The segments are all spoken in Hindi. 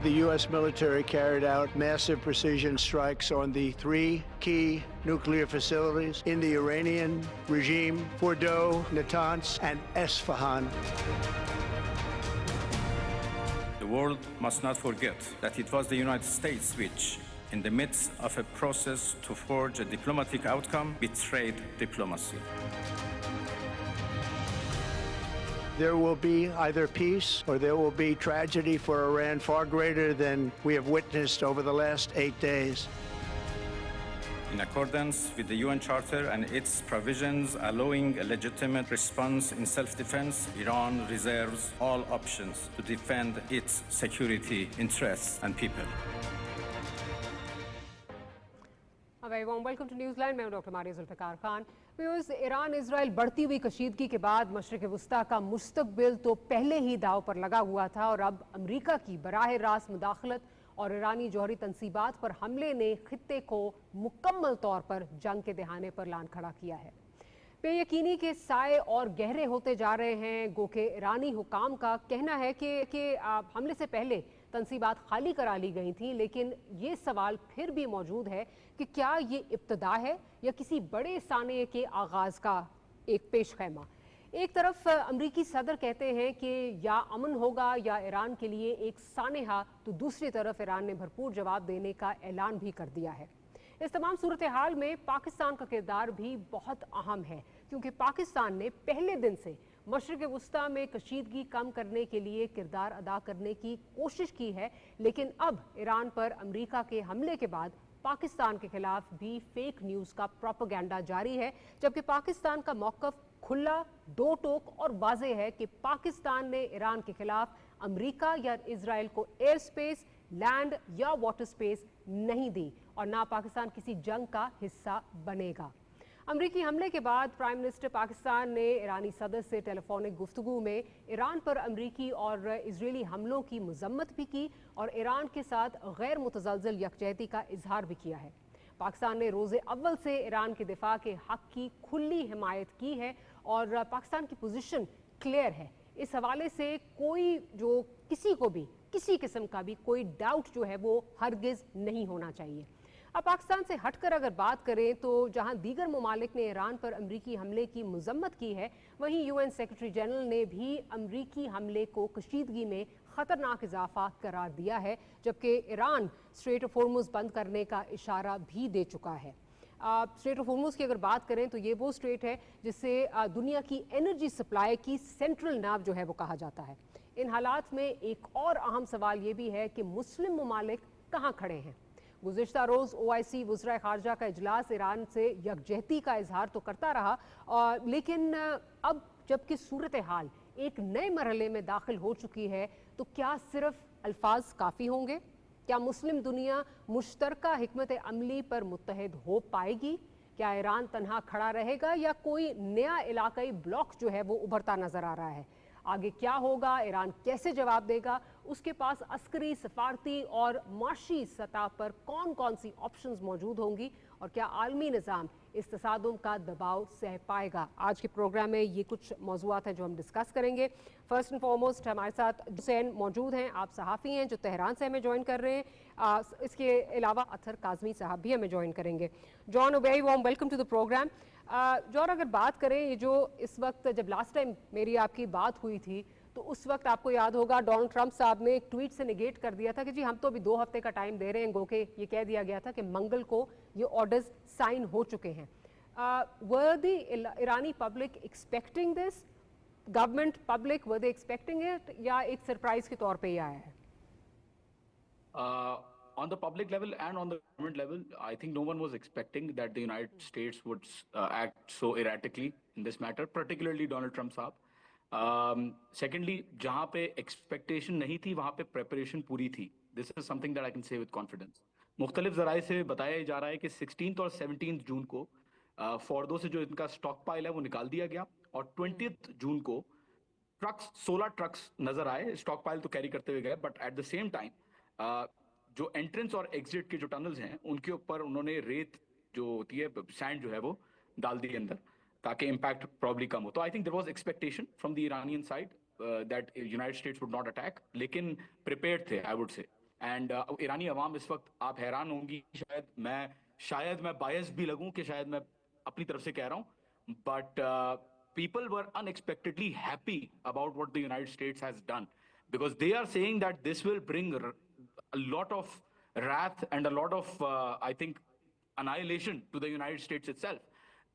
The U.S. military carried out massive precision strikes on the three key nuclear facilities in the Iranian regime: Fordow, Natanz, and Esfahan. The world must not forget that it was the United States which, in the midst of a process to forge a diplomatic outcome, betrayed diplomacy. There will be either peace or there will be tragedy for Iran far greater than we have witnessed over the last 8 days. In accordance with the UN Charter and its provisions allowing a legitimate response in self-defense, Iran reserves all options to defend its security interests and people. A very warm welcome to Newsline. मैं हूं doctor Maria Zulfiqar Khan. Viewers, Iran Israel बढ़ती हुई कशीदगी के बाद मशरिक़ वुस्ता का मुस्तक़बिल तो पहले ही दाव पर लगा हुआ था और अब अमेरिका की बराह रास्त मुदाखलत और ईरानी जौहरी तनसीबात पर हमले ने खित्ते को मुकम्मल तौर पर जंग के दहाने पर लान खड़ा किया है। बेयकीनी के साए और गहरे होते जा रहे हैं। गो के ईरानी हुकाम का कहना है कि हमले से पहले तनसीबात खाली करा ली गई थी, लेकिन ये सवाल फिर भी मौजूद है कि क्या ये इब्तदा है या किसी बड़े साने के आगाज़ का एक पेश खैमा। एक तरफ अमरीकी सदर कहते हैं कि या अमन होगा या ईरान के लिए एक सानेहा, तो दूसरी तरफ ईरान ने भरपूर जवाब देने का ऐलान भी कर दिया है। इस तमाम सूरत हाल में पाकिस्तान का किरदार भी बहुत अहम है, क्योंकि पाकिस्तान ने पहले दिन से मशरिक़ वुस्ता में कशीदगी कम करने के लिए किरदार अदा करने की कोशिश की है, लेकिन अब ईरान पर अमेरिका के हमले के बाद पाकिस्तान के खिलाफ भी फेक न्यूज़ का प्रोपेगेंडा जारी है, जबकि पाकिस्तान का मौक़िफ़ खुला, दो टोक और वाज़ेह है कि पाकिस्तान ने ईरान के खिलाफ अमेरिका या इजराइल को एयर स्पेस, लैंड या वाटर स्पेस नहीं दी और ना पाकिस्तान किसी जंग का हिस्सा बनेगा। अमरीकी हमले के बाद प्राइम मिनिस्टर पाकिस्तान ने ईरानी सदर से टेलीफोनिक गुफ्तगू में ईरान पर अमरीकी और इजरायली हमलों की मजम्मत भी की और ईरान के साथ गैर मुतज़लज़ल यकजहती का इजहार भी किया है। पाकिस्तान ने रोज़े अव्वल से ईरान के दिफा के हक़ की खुली हिमायत की है और पाकिस्तान की पोजीशन क्लियर है। इस हवाले से कोई जो किसी को भी किसी किस्म का भी कोई डाउट जो है वो हरगिज़ नहीं होना चाहिए। अब पाकिस्तान से हटकर अगर बात करें तो जहां दीगर ममालिक ने ईरान पर अमरीकी हमले की मजम्मत की है, वहीं यूएन सेक्रेटरी जनरल ने भी अमरीकी हमले को कशीदगी में ख़तरनाक इजाफा करार दिया है, जबकि ईरान स्ट्रेट ऑफ हॉर्मुज़ बंद करने का इशारा भी दे चुका है। स्ट्रेट ऑफ हॉर्मुज़ की अगर बात करें तो ये वो स्ट्रेट है जिससे दुनिया की एनर्जी सप्लाई की सेंट्रल नाव जो है वो कहा जाता है। इन हालात में एक और अहम सवाल ये भी है कि मुस्लिम ममालिक कहाँ खड़े हैं। गुज़िश्ता रोज़ OIC वज़राए ख़ारजा का इजलास ईरान से यकजहती का इजहार तो करता रहा, लेकिन अब जबकि सूरत हाल एक नए मरहले में दाखिल हो चुकी है, तो क्या सिर्फ अल्फाज काफ़ी होंगे? क्या मुस्लिम दुनिया मुश्तरका हिकमत अमली पर मुत्तहिद हो पाएगी? क्या ईरान तनहा खड़ा रहेगा या कोई नया इलाकाई ब्लॉक जो है वो उभरता नज़र आ रहा है? आगे क्या होगा, ईरान कैसे जवाब देगा, उसके पास अस्करी, सफारती और माशी सतह पर कौन कौन सी ऑप्शंस मौजूद होंगी और क्या आलमी निज़ाम इस तसादुम का दबाव सह पाएगा? आज के प्रोग्राम में ये कुछ मौज़ूआत हैं जो हम डिस्कस करेंगे। फर्स्ट एंड फॉरमोस्ट हमारे साथ हुसैन मौजूद हैं, आप सहाफ़ी हैं जो तेहरान से हमें ज्वाइन कर रहे हैं। इसके अलावा अतर काज़मी साहब भी हमें ज्वाइन करेंगे। John, very warm welcome to the program. John, अगर बात करें ये जो इस वक्त, जब लास्ट टाइम मेरी आपकी बात हुई थी तो उस वक्त आपको याद होगा डोनाल्ड ट्रंप साहब ने एक ट्वीट से निगेट कर दिया था कि जी हम तो अभी 2 हफ्ते का टाइम दे रहे हैं, गो के ये कह दिया गया था कि मंगल को ये ऑर्डर्स साइन हो चुके हैं। Were the Irani public expecting this? Government public were they expecting it या एक सरप्राइज के तौर पे ही आया है? On the public level and on the government level, I think no one was expecting that the United States would act so erratically in this matter, particularly Donald Trump साहब. Secondly, जहाँ पे expectation नहीं थी वहाँ पे preparation पूरी थी. This is something that I can say with confidence. मुख्तलिफ ज़राए से बताया जा रहा है कि 16th और 17th जून को फोर्डो से जो इनका स्टॉक पाइल है वो निकाल दिया गया और 20th जून को 16 ट्रक्स नजर आए, स्टॉक पाइल तो कैरी करते हुए गए, but at the same time जो एंट्रेंस और एग्जिट के जो टनल्स हैं उनके ऊपर उन्होंने रेत जो होती है, सैंड जो है वो डाल दी अंदर ताकि इम्पैक्ट प्रॉब्ली कम हो। तो I think there was expectation from the Iranian side that United States would not attack, लेकिन प्रिपेयर्ड थे आई वुड से। एंड ईरानी अवाम इस वक्त, आप हैरान होंगी, शायद मैं बायस भी लगूं कि शायद मैं अपनी तरफ से कह रहा हूं, but people were unexpectedly happy about what the United States has done, because they are saying that this will bring a lot of wrath and a lot of, I think, annihilation to the United States itself.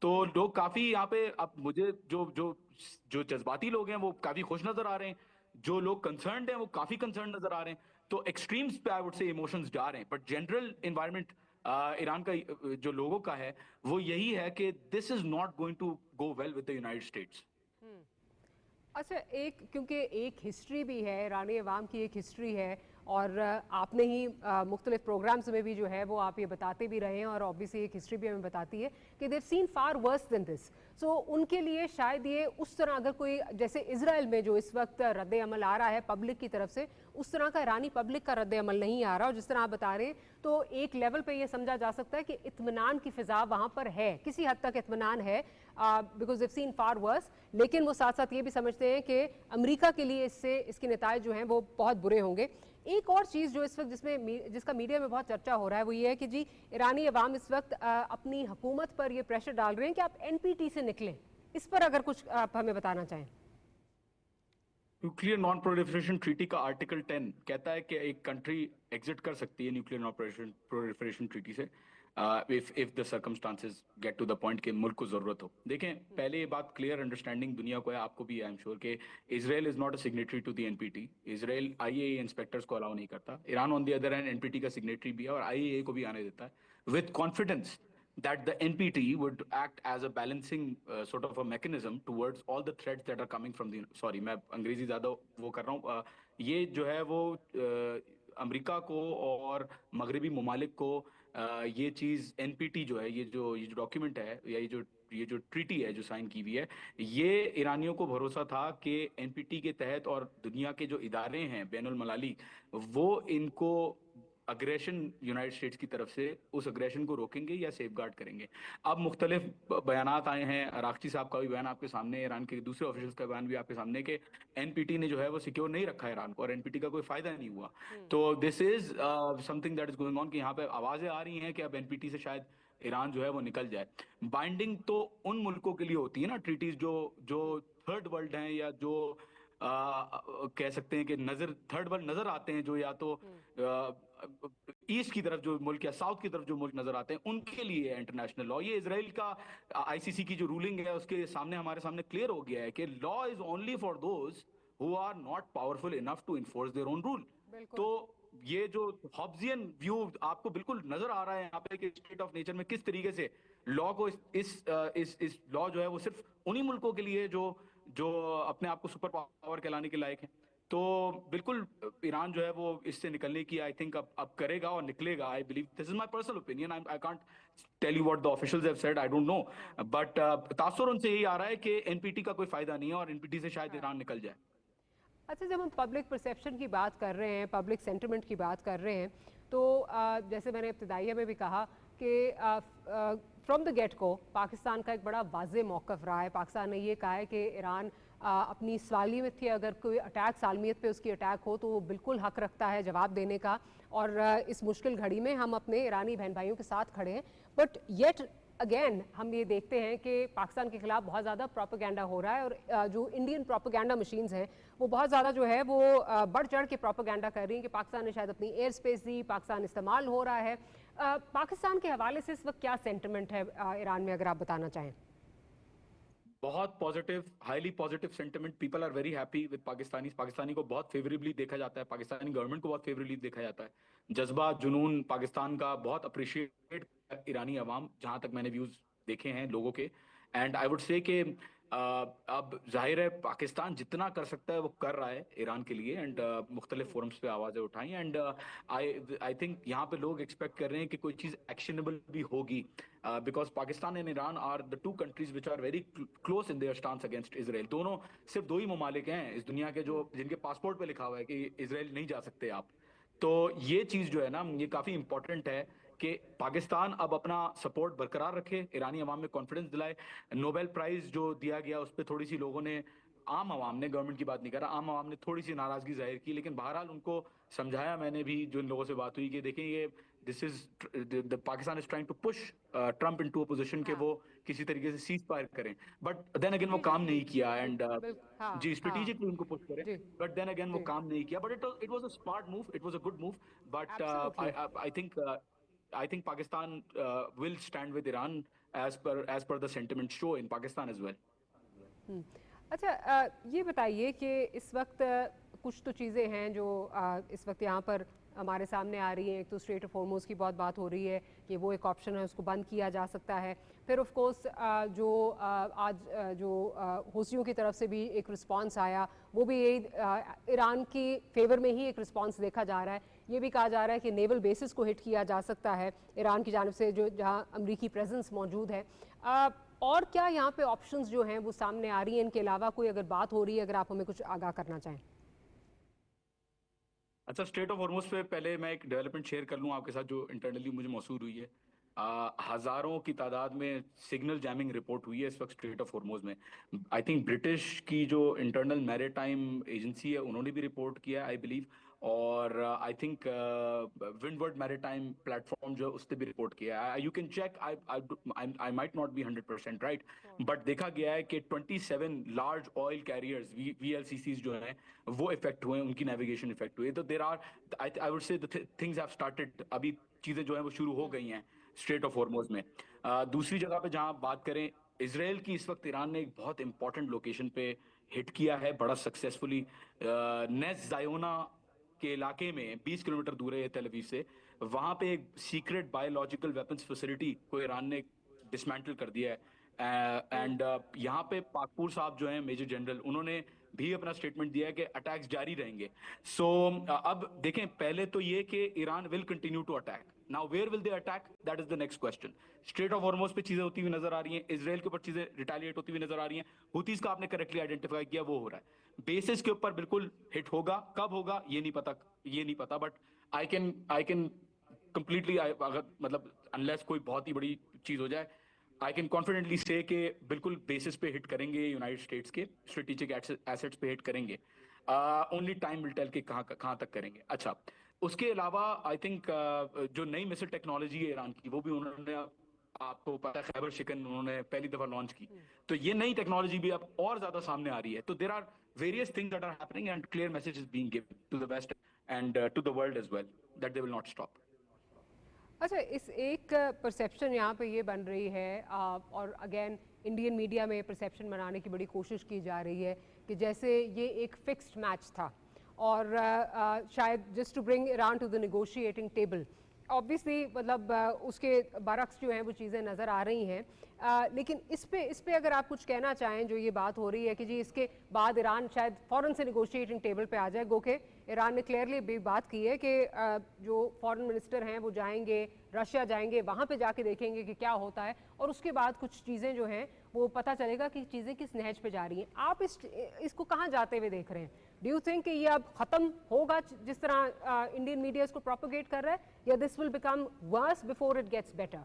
तो लोग काफी यहाँ पे, अब मुझे जो जो जो जज्बाती लोग हैं वो काफी खुश नजर आ रहे हैं, जो लोग कंसर्न्ड हैं वो काफी कंसर्न नजर आ रहे हैं। तो एक्सट्रीम्स पे आई वुड से इमोशंस जा रहे हैं, बट जनरल एनवायरनमेंट ईरान का जो लोगों का है वो यही है कि this is not going to go well with the United States. अच्छा, क्योंकि एक हिस्ट्री भी है, ईरानी अवाम की एक हिस्ट्री है, और आपने ही मुख्तलिफ प्रोग्राम्स में भी जो है वो आप ये बताते भी रहे हैं, और ऑब्वियसली एक हिस्ट्री भी हमें बताती है कि they've seen far worse than this. So उनके लिए शायद ये उस तरह, अगर कोई जैसे इजराइल में जो इस वक्त रद्द अमल आ रहा है पब्लिक की तरफ से, उस तरह का ईरानी पब्लिक का रद्द अमल नहीं आ रहा, और जिस तरह आप बता रहे हैं तो एक लेवल पे ये समझा जा सकता है कि इत्मीनान की फिजा वहाँ पर है, किसी हद तक इत्मीनान है, because Dev seen far verse. लेकिन वो साथ साथ ये भी समझते हैं कि अमेरिका के लिए इसके नतायज जो हैं वो बहुत बुरे होंगे। एक और चीज़ जो इस वक्त जिसका मीडिया में बहुत चर्चा हो रहा है वो ये है कि जी ईरानी अवाम इस वक्त अपनी हुकूमत पर ये प्रेशर डाल रहे हैं कि आप एनपीटी से निकलें। इस पर अगर कुछ आप हमें बताना चाहें। न्यूक्लियर नॉन प्रोलिफरेशन ट्रीटी का आर्टिकल 10 कहता है कि एक कंट्री एग्जिट कर सकती है न्यूक्लियर नॉन प्रोलिफरेशन ट्रीटी से if the circumstances get to the point कि मुल्क को जरूरत हो। देखें, पहले ये बात क्लियर अंडरस्टैंडिंग दुनिया को है, आपको भी आई एम श्योर कि Israel is not a signatory to the NPT. Israel IAEA inspectors को अलाउ नहीं करता। Iran on the other hand NPT का सिग्नेटरी भी है और आईएए को भी आने देता है with confidence that the NPT would act as a balancing sort of a mechanism towards all the threats that are coming from the, sorry मैं अंग्रेजी ज़्यादा वो कर रहा हूँ, ये जो है वो अमेरिका को और मगरबी ममालिक को ये चीज़ NPT जो है, ये जो डॉक्यूमेंट है या ये जो ट्रीटी है जो साइन की हुई है, ये ईरानियों को भरोसा था कि NPT के तहत और दुनिया के जो इदारे हैं बैनुल मलाली, वो इनको अग्रेशन यूनाइटेड स्टेट्स की तरफ से उस अग्रेशन को रोकेंगे या सेफगार्ड करेंगे। अब मुख्तलिफ बयानात आए हैं, अराक्ची साहब का भी बयान आपके सामने, ईरान के दूसरे ऑफिशियल्स का बयान भी आपके सामने, कि एनपीटी ने जो है वो सिक्योर नहीं रखा ईरान को और एनपीटी का कोई फायदा नहीं हुआ। तो this is something that is going on कि यहाँ पे आवाजें आ रही हैं कि अब एनपीटी से शायद ईरान जो है वो निकल जाए। बाइंडिंग तो उन मुल्कों के लिए होती है ना ट्रीटीज जो थर्ड वर्ल्ड हैं या जो कह सकते हैं कि थर्ड वर्ल्ड नजर आते हैं, जो या तो ईस्ट की तरफ जो मुल्क या साउथ की तरफ जो मुल्क नजर आते हैं, उनके लिए इंटरनेशनल लॉ। ये इजराइल का आईसीसी की जो रूलिंग है उसके सामने हमारे सामने क्लियर हो गया है कि law is only for those who are not powerful enough to enforce their own rule. तो ये जो हॉब्सियन व्यू आपको बिल्कुल नजर आ रहा है यहाँ पे कि स्टेट ऑफ नेचर में किस तरीके से लॉ को इस लॉ जो है वो सिर्फ उन्हीं मुल्कों के लिए जो अपने आप को सुपर पावर कहलाने के लायक है। तो बिल्कुल ईरान जो है वो इससे निकलने की आई थिंक अब करेगा और निकलेगा। I believe, this is my personal opinion, I can't tell you what the officials have said, I don't know, but तासुर उनसे यही आ रहा है कि एनपीटी का कोई फायदा नहीं है और एनपीटी से शायद ईरान निकल जाए। अच्छा, जब हम पब्लिक परसेप्शन की बात कर रहे हैं, पब्लिक सेंटिमेंट की बात कर रहे हैं, तो जैसे मैंने इब्तिदाइया में भी कहा कि फ्रॉम द गेट को पाकिस्तान का एक बड़ा वाज़ेह मौक़िफ़ रहा है। पाकिस्तान ने ये कहा है कि ईरान अपनी सालमियत थी, अगर कोई अटैक सालमियत पे उसकी अटैक हो तो वो बिल्कुल हक रखता है जवाब देने का, और इस मुश्किल घड़ी में हम अपने ईरानी बहन भाइयों के साथ खड़े हैं। बट येट अगेन हम ये देखते हैं कि पाकिस्तान के खिलाफ बहुत ज़्यादा प्रोपेगेंडा हो रहा है, और जो इंडियन प्रोपेगेंडा मशीन्स हैं वो बहुत ज़्यादा जो है वो बढ़ चढ़ के प्रोपेगेंडा कर रही हैं कि पाकिस्तान ने शायद अपनी एयर स्पेस दी, पाकिस्तान इस्तेमाल हो रहा है। पाकिस्तान के हवाले से इस वक्त क्या सेंटिमेंट है ईरान में, अगर आप बताना चाहें? बहुत positive, highly positive sentiment. People are very happy with Pakistani को बहुत फेवरेबली देखा जाता है, पाकिस्तानी गवर्नमेंट को बहुत फेवरेबली देखा जाता है। जज्बा जुनून पाकिस्तान का बहुत अप्रिशिएट ईरानी अवाम, जहां तक मैंने व्यूज देखे हैं लोगों के। एंड आई वुड से कि अब जाहिर है पाकिस्तान जितना कर सकता है वो कर रहा है ईरान के लिए, एंड मुख्तलिफ फोरम्स पे आवाजें उठाई, एंड आई थिंक यहाँ पे लोग एक्सपेक्ट कर रहे हैं कि कोई चीज एक्शनेबल भी होगी, because Pakistan and Iran are the two countries which are very close in their stance against Israel. दोनों सिर्फ दो ही ममालिक हैं इस दुनिया के जिनके पासपोर्ट पे लिखा हुआ है कि इजराइल नहीं जा सकते आप। तो ये चीज जो है ना, ये काफी इंपॉर्टेंट है कि पाकिस्तान अब अपना सपोर्ट बरकरार रखे, ईरानी अवाम में कॉन्फिडेंस दिलाए। नोबेल प्राइज जो दिया गया उस पर थोड़ी सी लोगों ने, आम अवाम ने, गवर्नमेंट की बात नहीं कर रहा, आम अवाम ने थोड़ी सी नाराजगी जाहिर की, लेकिन बहरहाल उनको समझाया मैंने भी जो इन लोगों से बात हुई कि देखें ये this is the Pakistan is trying to push Trump into a position कि वो किसी तरीके से सीज फायर करें, बट देन अगेन वो काम नहीं किया एंड जी स्ट्रेटेजिकली उनको पुश करें, बट देन अगेन वो काम नहीं किया, but it was a smart move, it was a good move, but I think Pakistan will stand with Iran as per the sentiment show in Pakistan as well. अच्छा, ये बताइए कि इस वक्त कुछ तो चीज़ें हैं जो इस वक्त यहाँ पर हमारे सामने आ रही हैं। एक तो स्ट्रेट ऑफ हॉर्मोज की बहुत बात हो रही है कि वो एक ऑप्शन है, उसको बंद किया जा सकता है। फिर ऑफ कोर्स जो आज जो हूसियों की तरफ से भी एक रिस्पांस आया, वो भी यही ईरान की फेवर में ही एक रिस्पांस देखा जा रहा है। ये भी कहा जा रहा है कि नेवल बेसिस को हिट किया जा सकता है ईरान की जानिब से, जो जहाँ अमरीकी प्रेजेंस मौजूद है। और क्या यहाँ पे ऑप्शंस जो हैं वो सामने आ रही हैं? इनके अलावा कोई अगर बात हो रही है, अगर आप हमें कुछ आगाह करना चाहें। अच्छा, स्टेट ऑफ हॉर्मोज पे पहले मैं एक डेवलपमेंट शेयर कर लूँ आपके साथ जो इंटरनली मुझे मौसूल हुई है। हजारों की तादाद में सिग्नल जैमिंग रिपोर्ट हुई है इस वक्त स्ट्रेट ऑफ हॉर्मोज में। आई थिंक ब्रिटिश की जो इंटरनल मैरीटाइम एजेंसी है उन्होंने भी रिपोर्ट किया आई बिलीव, और I think Windward maritime platform जो उसने भी रिपोर्ट किया है। You can check, I might not be 100% right, but देखा गया है कि 27 लार्ज ऑयल कैरियर्स VLCCs जो हैं वो इफेक्ट हुए, उनकी नेविगेशन इफेक्ट हुई। तो there are, I would say things have started, अभी चीजें जो है वो शुरू हो गई हैं स्ट्रेट ऑफ हॉर्मोज में। दूसरी जगह पे जहां बात करें, इसराइल की इस वक्त ईरान ने एक बहुत इंपॉर्टेंट लोकेशन पे हिट किया है बड़ा सक्सेसफुली। नेस जायोना के इलाके में 20 किलोमीटर दूर है तेल अवीव से, वहां पे एक सीक्रेट बायोलॉजिकल वेपन्स फैसिलिटी को ईरान ने डिसमेंटल कर दिया है। एंड यहाँ पे पाकपुर साहब जो हैं मेजर जनरल, उन्होंने भी अपना स्टेटमेंट दिया है कि अटैक्स जारी रहेंगे। सो अब देखें, पहले तो ये कि Iran will continue to attack, now where will they attack, that is the next question. Strait of Hormuz पे चीजें होती हुई नजर आ रही हैं, इसराइल के ऊपर चीजें रिटेलिएट होती हुई नजर आ रही हैं, हुतीज का आपने करेक्टली आइडेंटिफाई किया, वो हो रहा है। बेसिस के ऊपर बिल्कुल हिट होगा, कब होगा ये नहीं पता, बट आई कैन कंप्लीटली, अगर मतलब अनलेस कोई बहुत ही बड़ी चीज हो जाए, आई कैन कॉन्फिडेंटली से कि बिल्कुल बेसिस पे हिट करेंगे, यूनाइटेड स्टेट्स के स्ट्रेटेजिक एसेट्स पे हिट करेंगे। ओनली टाइम विल टेल कि कहाँ तक करेंगे। अच्छा, उसके अलावा आई थिंक जो नई मिसाइल टेक्नोलॉजी है ईरान की, वो भी उन्होंने, आपको पता है खैबर शिकन उन्होंने पहली दफा लॉन्च की, तो ये नई टेक्नोलॉजी भी अब और ज्यादा सामने आ रही है। तो there are various things that are happening and clear message is being given to the West and to the world as well that they will not stop. अच्छा, इस एक परसेप्शन यहाँ पे ये बन रही है, और अगेन इंडियन मीडिया में परसेप्शन बनाने की बड़ी कोशिश की जा रही है कि जैसे ये एक फिक्स्ड मैच था, और शायद just to bring Iran to the negotiating table. Obviously मतलब उसके बरक्स जो हैं वो चीज़ें नज़र आ रही हैं, लेकिन इस पे अगर आप कुछ कहना चाहें, जो ये बात हो रही है कि जी इसके बाद ईरान शायद फ़ौरन से नेगोशिएटिंग टेबल पे आ जाए। गो के ईरान ने क्लियरली भी बात की है कि जो फॉरेन मिनिस्टर हैं वो जाएंगे, रशिया जाएंगे, वहाँ पे जाके देखेंगे कि क्या होता है, और उसके बाद कुछ चीज़ें जो हैं वो पता चलेगा कि चीज़ें किस नहज पे जा रही हैं। आप इसको कहाँ जाते हुए देख रहे हैं? डू यू थिंक कि ये अब ख़त्म होगा जिस तरह इंडियन मीडिया इसको प्रोपोगेट कर रहा है, या this will become worse before it gets better?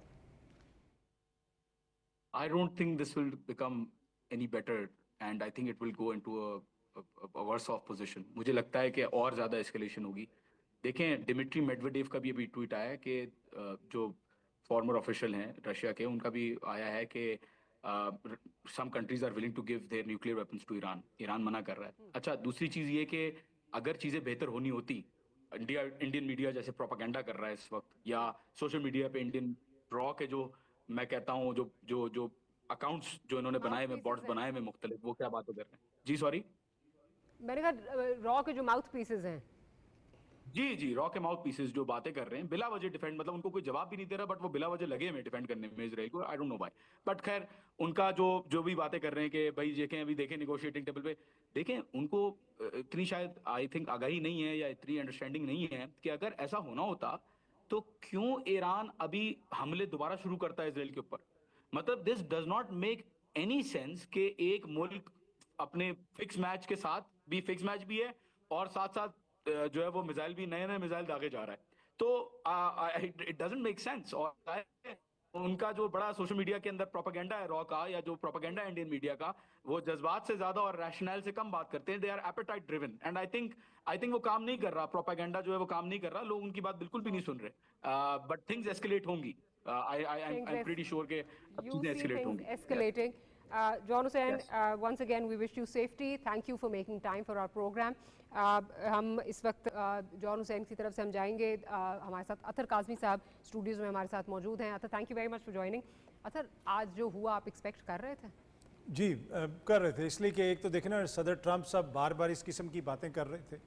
I don't think this will become any better, and I think it will go into a worse off position. मुझे लगता है कि और ज़्यादा escalation होगी। देखें, डिमिट्री मेडवेडेव का भी अभी ट्वीट आया है कि जो फॉर्मर ऑफिशियल हैं रशिया के, उनका भी आया है कि some countries are willing to give their nuclear weapons to Iran. Iran मना कर रहा है। अच्छा, दूसरी चीज़ ये कि अगर चीज़ें बेहतर होनी होती, इंडियन मीडिया जैसे प्रोपागेंडा कर रहा है इस वक्त, या सोशल मीडिया पे इंडियन रॉ के जो मैं कहता हूँ जो अकाउंट्स जो इन्होंने बनाए हुए, बॉट्स बनाए हुए मुख्तलिफ, वो क्या बातें कर रहे हैं। जी सॉरी, मैंने कहा रॉ के जो माउथ पीसेज हैं। जी रॉ के माउथ पीसेस जो बातें कर रहे हैं बिला वजह डिफेंड, मतलब उनको कोई जवाब भी नहीं दे रहा, बट वो बिला वजह लगे हुए डिफेंड करने में इसराइल को। आई डोंट नो व्हाई, बट खैर उनका जो भी बातें कर रहे हैं कि भाई देखें, अभी देखें नेगोशिएटिंग टेबल पे, देखें उनको इतनी शायद आई थिंक आगाही नहीं है या इतनी अंडरस्टैंडिंग नहीं है कि अगर ऐसा होना होता तो क्यों ईरान अभी हमले दोबारा शुरू करता है इसराइल के ऊपर। मतलब this does not make any sense कि एक मुल्क अपने फिक्स मैच के साथ भी, फिक्स मैच भी है और साथ साथ जो है वो मिसाइल भी, नए नए मिसाइल दागे जा रहा है। तो इट डजंट मेक सेंस। और उनका जो बड़ा सोशल मीडिया के अंदर प्रोपेगेंडा है रॉ का, या जो प्रोपेगेंडा है इंडियन मीडिया का, वो जज्बात से ज्यादा और रैशनल से कम बात करते हैं। They are appetite driven, and I think वो काम नहीं कर रहा, प्रोपेगेंडा जो है वो काम नहीं कर रहा, लोग उनकी बात बिल्कुल भी नहीं सुन रहे। बट थिंग्स एस्केलेट होंगी, आई एम प्रीटी श्योर के चीजें एस्केलेट होंगी। Escalating. John Hussain, once again we wish you safety. Thank you for making time for our program. हम इस वक्त जॉन हुसैन की तरफ से हम जाएंगे, हमारे साथ अतर काज़मी साहब स्टूडियोज़ में हमारे साथ मौजूद हैं। Atar, thank you very much for joining. Atar, आज जो हुआ आप एक्सपेक्ट कर रहे थे? जी कर रहे थे, इसलिए कि एक तो देखें ना, सदर ट्रंप साहब बार बार इस किस्म की बातें कर रहे थे।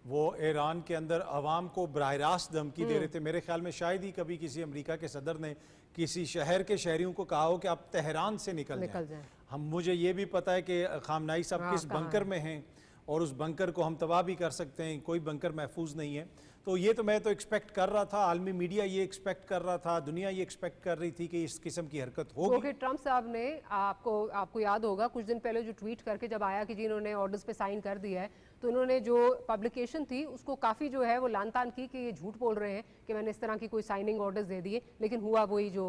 वो ईरान के अंदर अवाम को बराह रास्त धमकी दे रहे थे। मेरे ख्याल में शायद ही कभी किसी अमेरिका के सदर ने किसी शहर के शहरियों को कहा हो कि आप तेहरान से निकल जाएं। मुझे ये भी पता है कि खामनाई साहब किस बंकर में हैं और उस बंकर को हम तबाह भी कर सकते हैं, कोई बंकर महफूज नहीं है। तो ये तो मैं तो एक्सपेक्ट कर रहा था, आलमी मीडिया ये एक्सपेक्ट कर रहा था, दुनिया ये एक्सपेक्ट कर रही थी कि इस किस्म की हरकत होगी। ओके, ट्रंप साहब ने आपको याद होगा कुछ दिन पहले जो ट्वीट करके जब आया कि जी इन्होंने ऑर्डर्स पे साइन कर दिया है, तो उन्होंने जो पब्लिकेशन थी उसको काफ़ी जो है वो लानतान की कि ये झूठ बोल रहे हैं कि मैंने इस तरह की कोई साइनिंग ऑर्डर्स दे दिए, लेकिन हुआ वही जो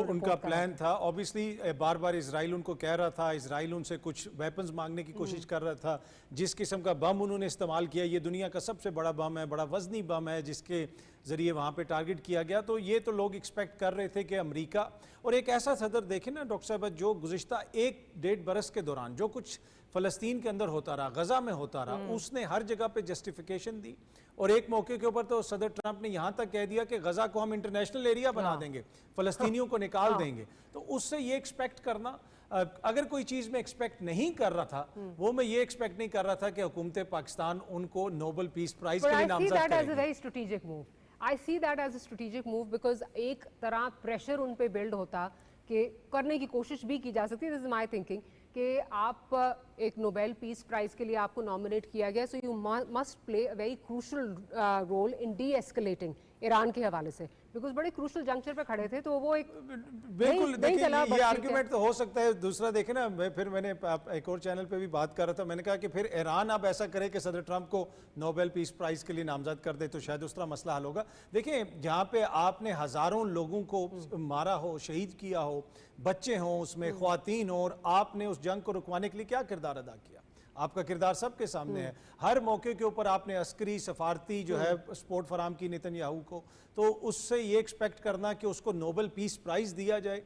उनका प्लान था। ऑब्वियसली बार बार इजराइल उनको कह रहा था, इजराइल उनसे कुछ वेपन्स मांगने की कोशिश कर रहा था। जिस किस्म का बम उन्होंने इस्तेमाल किया, ये दुनिया का सबसे बड़ा बम है, बड़ा वजनी बम है, जिसके ज़रिए वहाँ पे टारगेट किया गया। तो ये तो लोग एक्सपेक्ट कर रहे थे कि अमेरिका और एक ऐसा सदर देखें ना डॉक्टर साहब, जो गुज़िश्ता 1-1.5 बरस के दौरान जो कुछ फ़लस्तीन के अंदर होता रहा, गज़ा में होता रहा, उसने हर जगह पे जस्टिफिकेशन दी। और एक मौके के ऊपर तो सदर ट्रंप ने यहाँ तक कह दिया कि गज़ा को हम इंटरनेशनल एरिया बना देंगे, फ़लस्तीनियों को निकाल देंगे। तो उससे ये एक्सपेक्ट करना, अगर कोई चीज़ में एक्सपेक्ट नहीं कर रहा था, वो मैं ये एक्सपेक्ट नहीं कर रहा था कि हुकूमत पाकिस्तान उनको नोबेल पीस प्राइज के लिए नामजद करेगी। I see that as a strategic move, because एक तरह प्रेशर उन पे बिल्ड होता कि करने की कोशिश भी की जा सकती है। दिस इज माई थिंकिंग कि आप एक नोबेल पीस प्राइज के लिए आपको नॉमिनेट किया गया, so you must play a very crucial role in deescalating Iran के हवाले से, बिकॉज बड़े क्रूशल जंक्चर पे खड़े थे। तो वो एक बिल्कुल देखिए, ये आर्ग्यूमेंट तो हो सकता है। दूसरा देखे ना, मैंने एक और चैनल पे भी बात कर रहा था, मैंने कहा कि फिर ईरान अब ऐसा करे कि सदर ट्रंप को नोबेल पीस प्राइज के लिए नामजद कर दे, तो शायद उस तरह मसला हल होगा। देखिए, जहाँ पे आपने हजारों लोगों को मारा हो, शहीद किया हो, बच्चे हों उसमें, ख्वातीन हो, और आपने उस जंग को रुकवाने के लिए क्या किरदार अदा किया? आपका किरदार सबके सामने है। हर मौके के ऊपर आपने अस्करी सफारती जो है सपोर्ट फराम की नेतन्याहू को, तो उससे ये एक्सपेक्ट करना कि उसको नोबेल पीस प्राइज दिया जाए,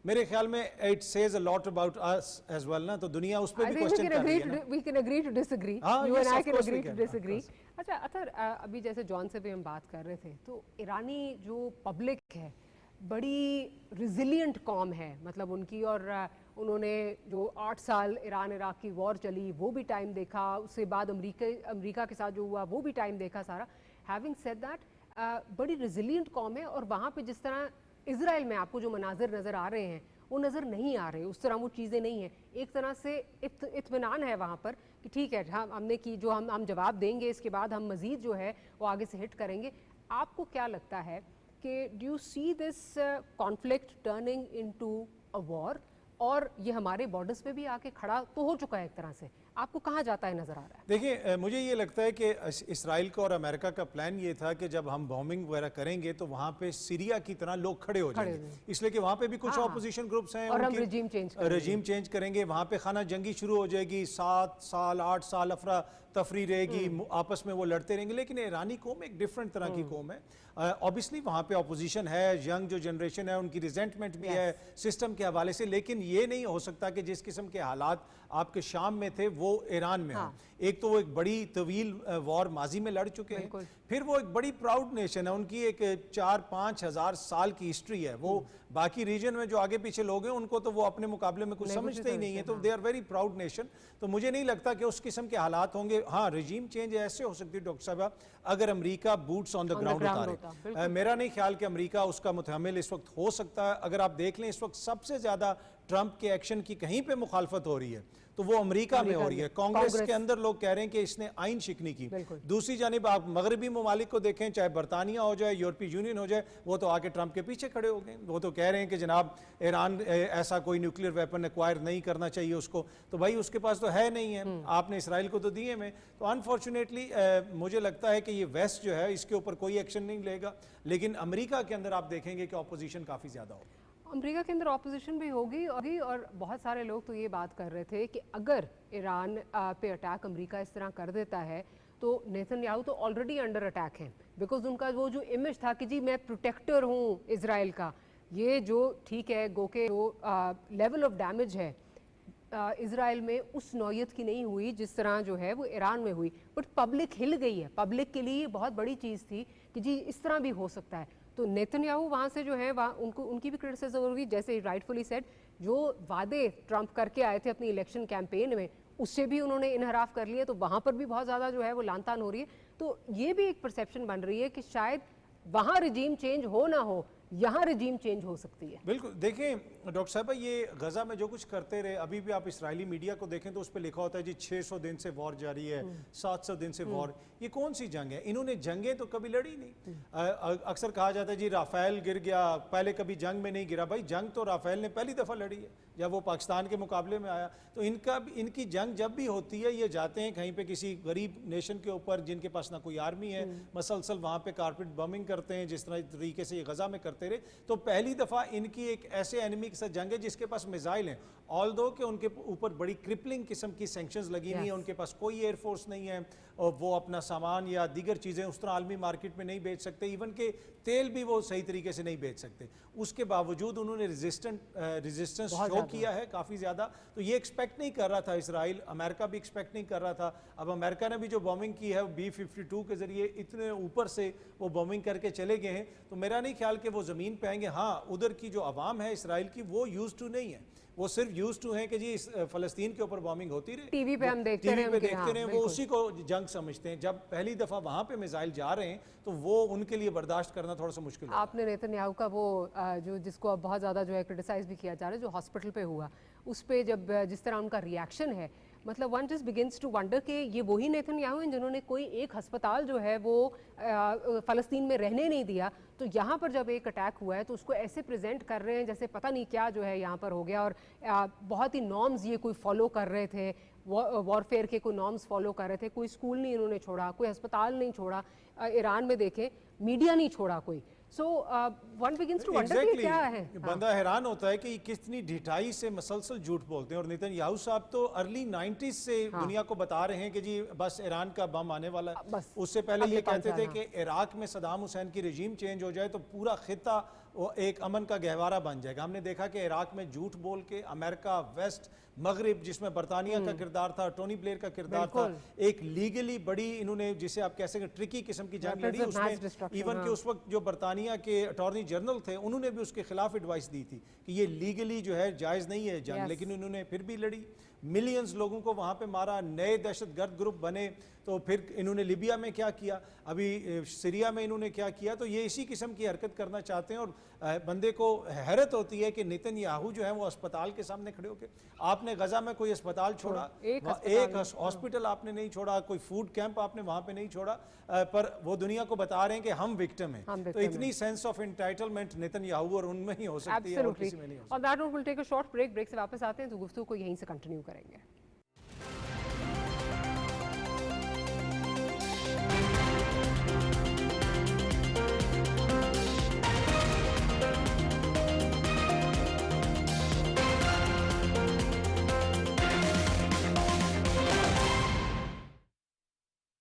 मेरे ख्याल में it says a lot about us as well ना। तो दुनिया उस पे भी क्वेश्चन कर रही है ना। We can agree to disagree. You and I can agree to disagree. अच्छा अतर, अभी जैसे जॉन से भी हम बात कर रहे थे, तो ईरानी जो पब्लिक है बड़ी रिजिलियंट कॉम है, मतलब उनकी, और उन्होंने जो 8 साल ईरान इराक की वॉर चली वो भी टाइम देखा, उसके बाद अमेरिका के साथ जो हुआ वो भी टाइम देखा सारा। हैविंग सेड दैट, बड़ी रिजिलियंट कॉम है, और वहाँ पे जिस तरह इजराइल में आपको जो मनाजिर नज़र आ रहे हैं वो नज़र नहीं आ रहे, उस तरह वो चीज़ें नहीं हैं। एक तरह से इत्मीनान है वहाँ पर कि ठीक है, हमने की जो हम जवाब देंगे, इसके बाद हम मज़ीद जो है वो आगे से हिट करेंगे। आपको क्या लगता है कि do you see this conflict turning into a war, और ये हमारे बॉर्डर्स पे भी आके खड़ा तो हो चुका है एक तरह से, आपको कहाँ जाता है नजर आ रहा है? देखिए, मुझे ये लगता है कि इसराइल का और अमेरिका का प्लान ये था कि जब हम बॉम्बिंग वगैरह करेंगे तो वहाँ पे सीरिया की तरह लोग खड़े हो जाएंगे, इसलिए कि वहाँ पे भी कुछ ऑपोजिशन ग्रुप्स हैं, और हम रजीम चेंज करेंगे। वहाँ पे खाना जंगी शुरू हो जाएगी, 7 साल 8 साल अफरा तफरी रहेगी, आपस में वो लड़ते रहेंगे। लेकिन ईरानी कौम एक डिफरेंट तरह की कौम है। ऑब्वियसली वहाँ पे ऑपोजिशन है, यंग जो जनरेशन है उनकी रिजेंटमेंट भी है सिस्टम के हवाले से, लेकिन ये नहीं हो सकता कि जिस किस्म के हालात आपके शाम में थे वो ईरान में हो। एक तो वो एक बड़ी तवील वॉर माजी में लड़ चुके हैं, फिर वो एक बड़ी प्राउड नेशन है, उनकी एक 4-5 हज़ार साल की हिस्ट्री है। वो बाकी रीजन में जो आगे पीछे लोग हैं उनको तो वो अपने मुकाबले में कुछ समझते ही नहीं है, तो they are very proud nation. तो मुझे नहीं लगता कि उस किस्म के हालात होंगे। हाँ, रजीम चेंज ऐसे हो सकती है डॉक्टर साहब अगर America boots on the ground उतारे। मेरा नहीं ख्याल कि अमेरिका उसका मुतहम्मिल इस वक्त हो सकता है। अगर आप देख लें, इस वक्त सबसे ज्यादा ट्रंप के एक्शन की कहीं पे मुखालफत हो रही है तो वो अमेरिका में हो रही है। कांग्रेस के अंदर लोग कह रहे हैं कि इसने आइन शिकनी की। दूसरी जानिब आप मगरबी ममालिक को देखें, चाहे बरतानिया हो जाए, यूरोपीय यूनियन हो जाए, वो तो आके ट्रंप के पीछे खड़े हो गए। वो तो कह रहे हैं कि जनाब ईरान ऐसा कोई न्यूक्लियर वेपन एक्वायर नहीं करना चाहिए उसको, तो भाई उसके पास तो है नहीं है, आपने इसराइल को तो दिए में। तो अनफॉर्चुनेटली मुझे लगता है कि ये वेस्ट जो है इसके ऊपर कोई एक्शन नहीं लेगा, लेकिन अमेरिका के अंदर आप देखेंगे कि ऑपोजिशन काफ़ी ज़्यादा होगा। अमेरिका के अंदर ऑपोजिशन भी होगी और बहुत सारे लोग तो ये बात कर रहे थे कि अगर ईरान पे अटैक अमेरिका इस तरह कर देता है तो नेतन्याहू तो ऑलरेडी अंडर अटैक हैं, बिकॉज उनका वो जो इमेज था कि जी मैं प्रोटेक्टर हूँ इसराइल का, ये जो ठीक है गो के जो लेवल ऑफ डैमेज है इसराइल में उस नौयत की नहीं हुई जिस तरह जो है वो ईरान में हुई, बट पब्लिक हिल गई है। पब्लिक के लिए बहुत बड़ी चीज़ थी कि जी इस तरह भी हो सकता है। तो नेतन्याहू वहाँ से जो है वहाँ उनकी भी क्रिटिसिज्म होगी, जैसे राइटफुली सेड जो वादे ट्रंप करके आए थे अपनी इलेक्शन कैंपेन में उससे भी उन्होंने इनहराफ कर लिए, तो वहाँ पर भी बहुत ज़्यादा जो है वो लानतान हो रही है। तो ये भी एक परसेप्शन बन रही है कि शायद वहाँ रिजीम चेंज हो ना हो, यहाँ रिजीम चेंज हो सकती है। बिल्कुल, देखें डॉक्टर साहब, ये गजा में जो कुछ करते रहे, अभी भी आप इसराइली मीडिया को देखें तो उस पर लिखा होता है जी 600 दिन से वॉर जारी है, 700 दिन से वॉर। ये कौन सी जंग है? इन्होंने जंगें तो कभी लड़ी नहीं। अक्सर कहा जाता है जी राफेल गिर गया, पहले कभी जंग में नहीं गिरा। भाई जंग तो राफेल ने पहली दफ़ा लड़ी है जब वो पाकिस्तान के मुकाबले में आया। तो इनकी जंग जब भी होती है, ये जाते हैं कहीं पे किसी गरीब नेशन के ऊपर जिनके पास ना कोई आर्मी है, मसलसल वहाँ पे कारपेट बमिंग करते हैं जिस तरह तरीके से ये गजा में करते रहे। तो पहली दफ़ा इनकी एक ऐसे एनिमी के साथ जंग है जिसके पास मिसाइल हैं, ऑल्दो कि उनके ऊपर बड़ी क्रिपलिंग किस्म की सैंक्शंस लगी हुई हैं, उनके पास कोई एयरफोर्स नहीं है और वो अपना सामान या दीगर चीज़ें उस तरह आलमी मार्केट में नहीं बेच सकते, इवन के तेल भी वो सही तरीके से नहीं बेच सकते। उसके बावजूद उन्होंने रेजिस्टेंस शो किया है काफ़ी ज़्यादा। तो ये एक्सपेक्ट नहीं कर रहा था इसराइल, अमेरिका भी एक्सपेक्ट नहीं कर रहा था। अब अमेरिका ने भी जो बॉम्बिंग की है B-52 के ज़रिए इतने ऊपर से वो बॉम्बिंग करके चले गए हैं, तो मेरा नहीं ख्याल कि वो ज़मीन पे आएंगे। हाँ, उधर की जो आवाम है इसराइल की वो यूज़ टू नहीं है, वो सिर्फ यूज़ टू है कि जी इस फ़लस्तीन के ऊपर बॉम्बिंग होती रही, टीवी पे हम देखते रहे, वो उसी को जंग समझते हैं। जब पहली दफ़ा वहाँ पे मिसाइल जा रहे हैं तो वो उनके लिए बर्दाश्त करना थोड़ा सा मुश्किल है। आपने नेतन्याहू का वो जो जिसको अब बहुत ज़्यादा जो है क्रिटिसाइज भी किया जा रहा है, जो हॉस्पिटल पे हुआ, उस पे जब जिस तरह उनका रिएक्शन है, मतलब one just begins to wonder कि ये वही नेतन्याहू हैं जिन्होंने कोई एक अस्पताल जो है वो फ़लस्तीन में रहने नहीं दिया। तो यहाँ पर जब एक अटैक हुआ है तो उसको ऐसे प्रेजेंट कर रहे हैं जैसे पता नहीं क्या जो है यहाँ पर हो गया, और बहुत ही नॉर्म्स ये कोई फॉलो कर रहे थे, वॉरफेयर के कोई नॉर्म्स फॉलो कर रहे थे। कोई स्कूल नहीं इन्होंने छोड़ा, कोई अस्पताल नहीं छोड़ा, ईरान में देखें मीडिया नहीं छोड़ा कोई। So one begins to wonder कि क्या है। बंदा हैरान होता है कि कितनी ढिठाई से मसलसल झूठ बोलते हैं। और नेतन्याहू साहब तो अर्ली 90s से दुनिया को बता रहे हैं कि जी बस ईरान का बम आने वाला है। उससे पहले ये कहते थे कि इराक में सदाम हुसैन की रजीम चेंज हो जाए तो पूरा खिता वो एक अमन का गहवारा बन जाएगा। हमने देखा कि इराक में झूठ बोल के अमेरिका, वेस्ट, मगरिब, जिसमें बरतानिया का किरदार था, टोनी ब्लेयर का किरदार था, एक लीगली बड़ी इन्होंने जिसे आप कह सकते ट्रिकी किस्म की जंग लड़ी। उसमें इवन के उस वक्त जो बरतानिया के अटॉर्नी जनरल थे उन्होंने भी उसके खिलाफ एडवाइस दी थी कि ये लीगली जो है जायज़ नहीं है जंग, लेकिन उन्होंने फिर भी लड़ी। मिलियंस लोगों को वहाँ पे मारा, नए दहशतगर्द ग्रुप बने। तो फिर इन्होंने लिबिया में क्या किया, अभी सीरिया में इन्होंने क्या किया। तो ये इसी किस्म की हरकत करना चाहते हैं। और बंदे को हैरत होती है कि नेतन्याहू जो है वो अस्पताल के सामने खड़े होकर, आपने गजा में कोई अस्पताल छोड़ा, एक हॉस्पिटल आपने नहीं छोड़ा, कोई फूड कैंप आपने वहाँ पे नहीं छोड़ा, पर वो दुनिया को बता रहे हैं कि हम विक्टिम हैं। तो इतनी सेंस ऑफ एंटाइटलमेंट नेतन्याहू और उनमें ही हो सकती है और किसी में नहीं हो सकती। और that note will take a short break से वापस आते हैं तो गुफ्तगू को यहीं से कंटिन्यू करेंगे।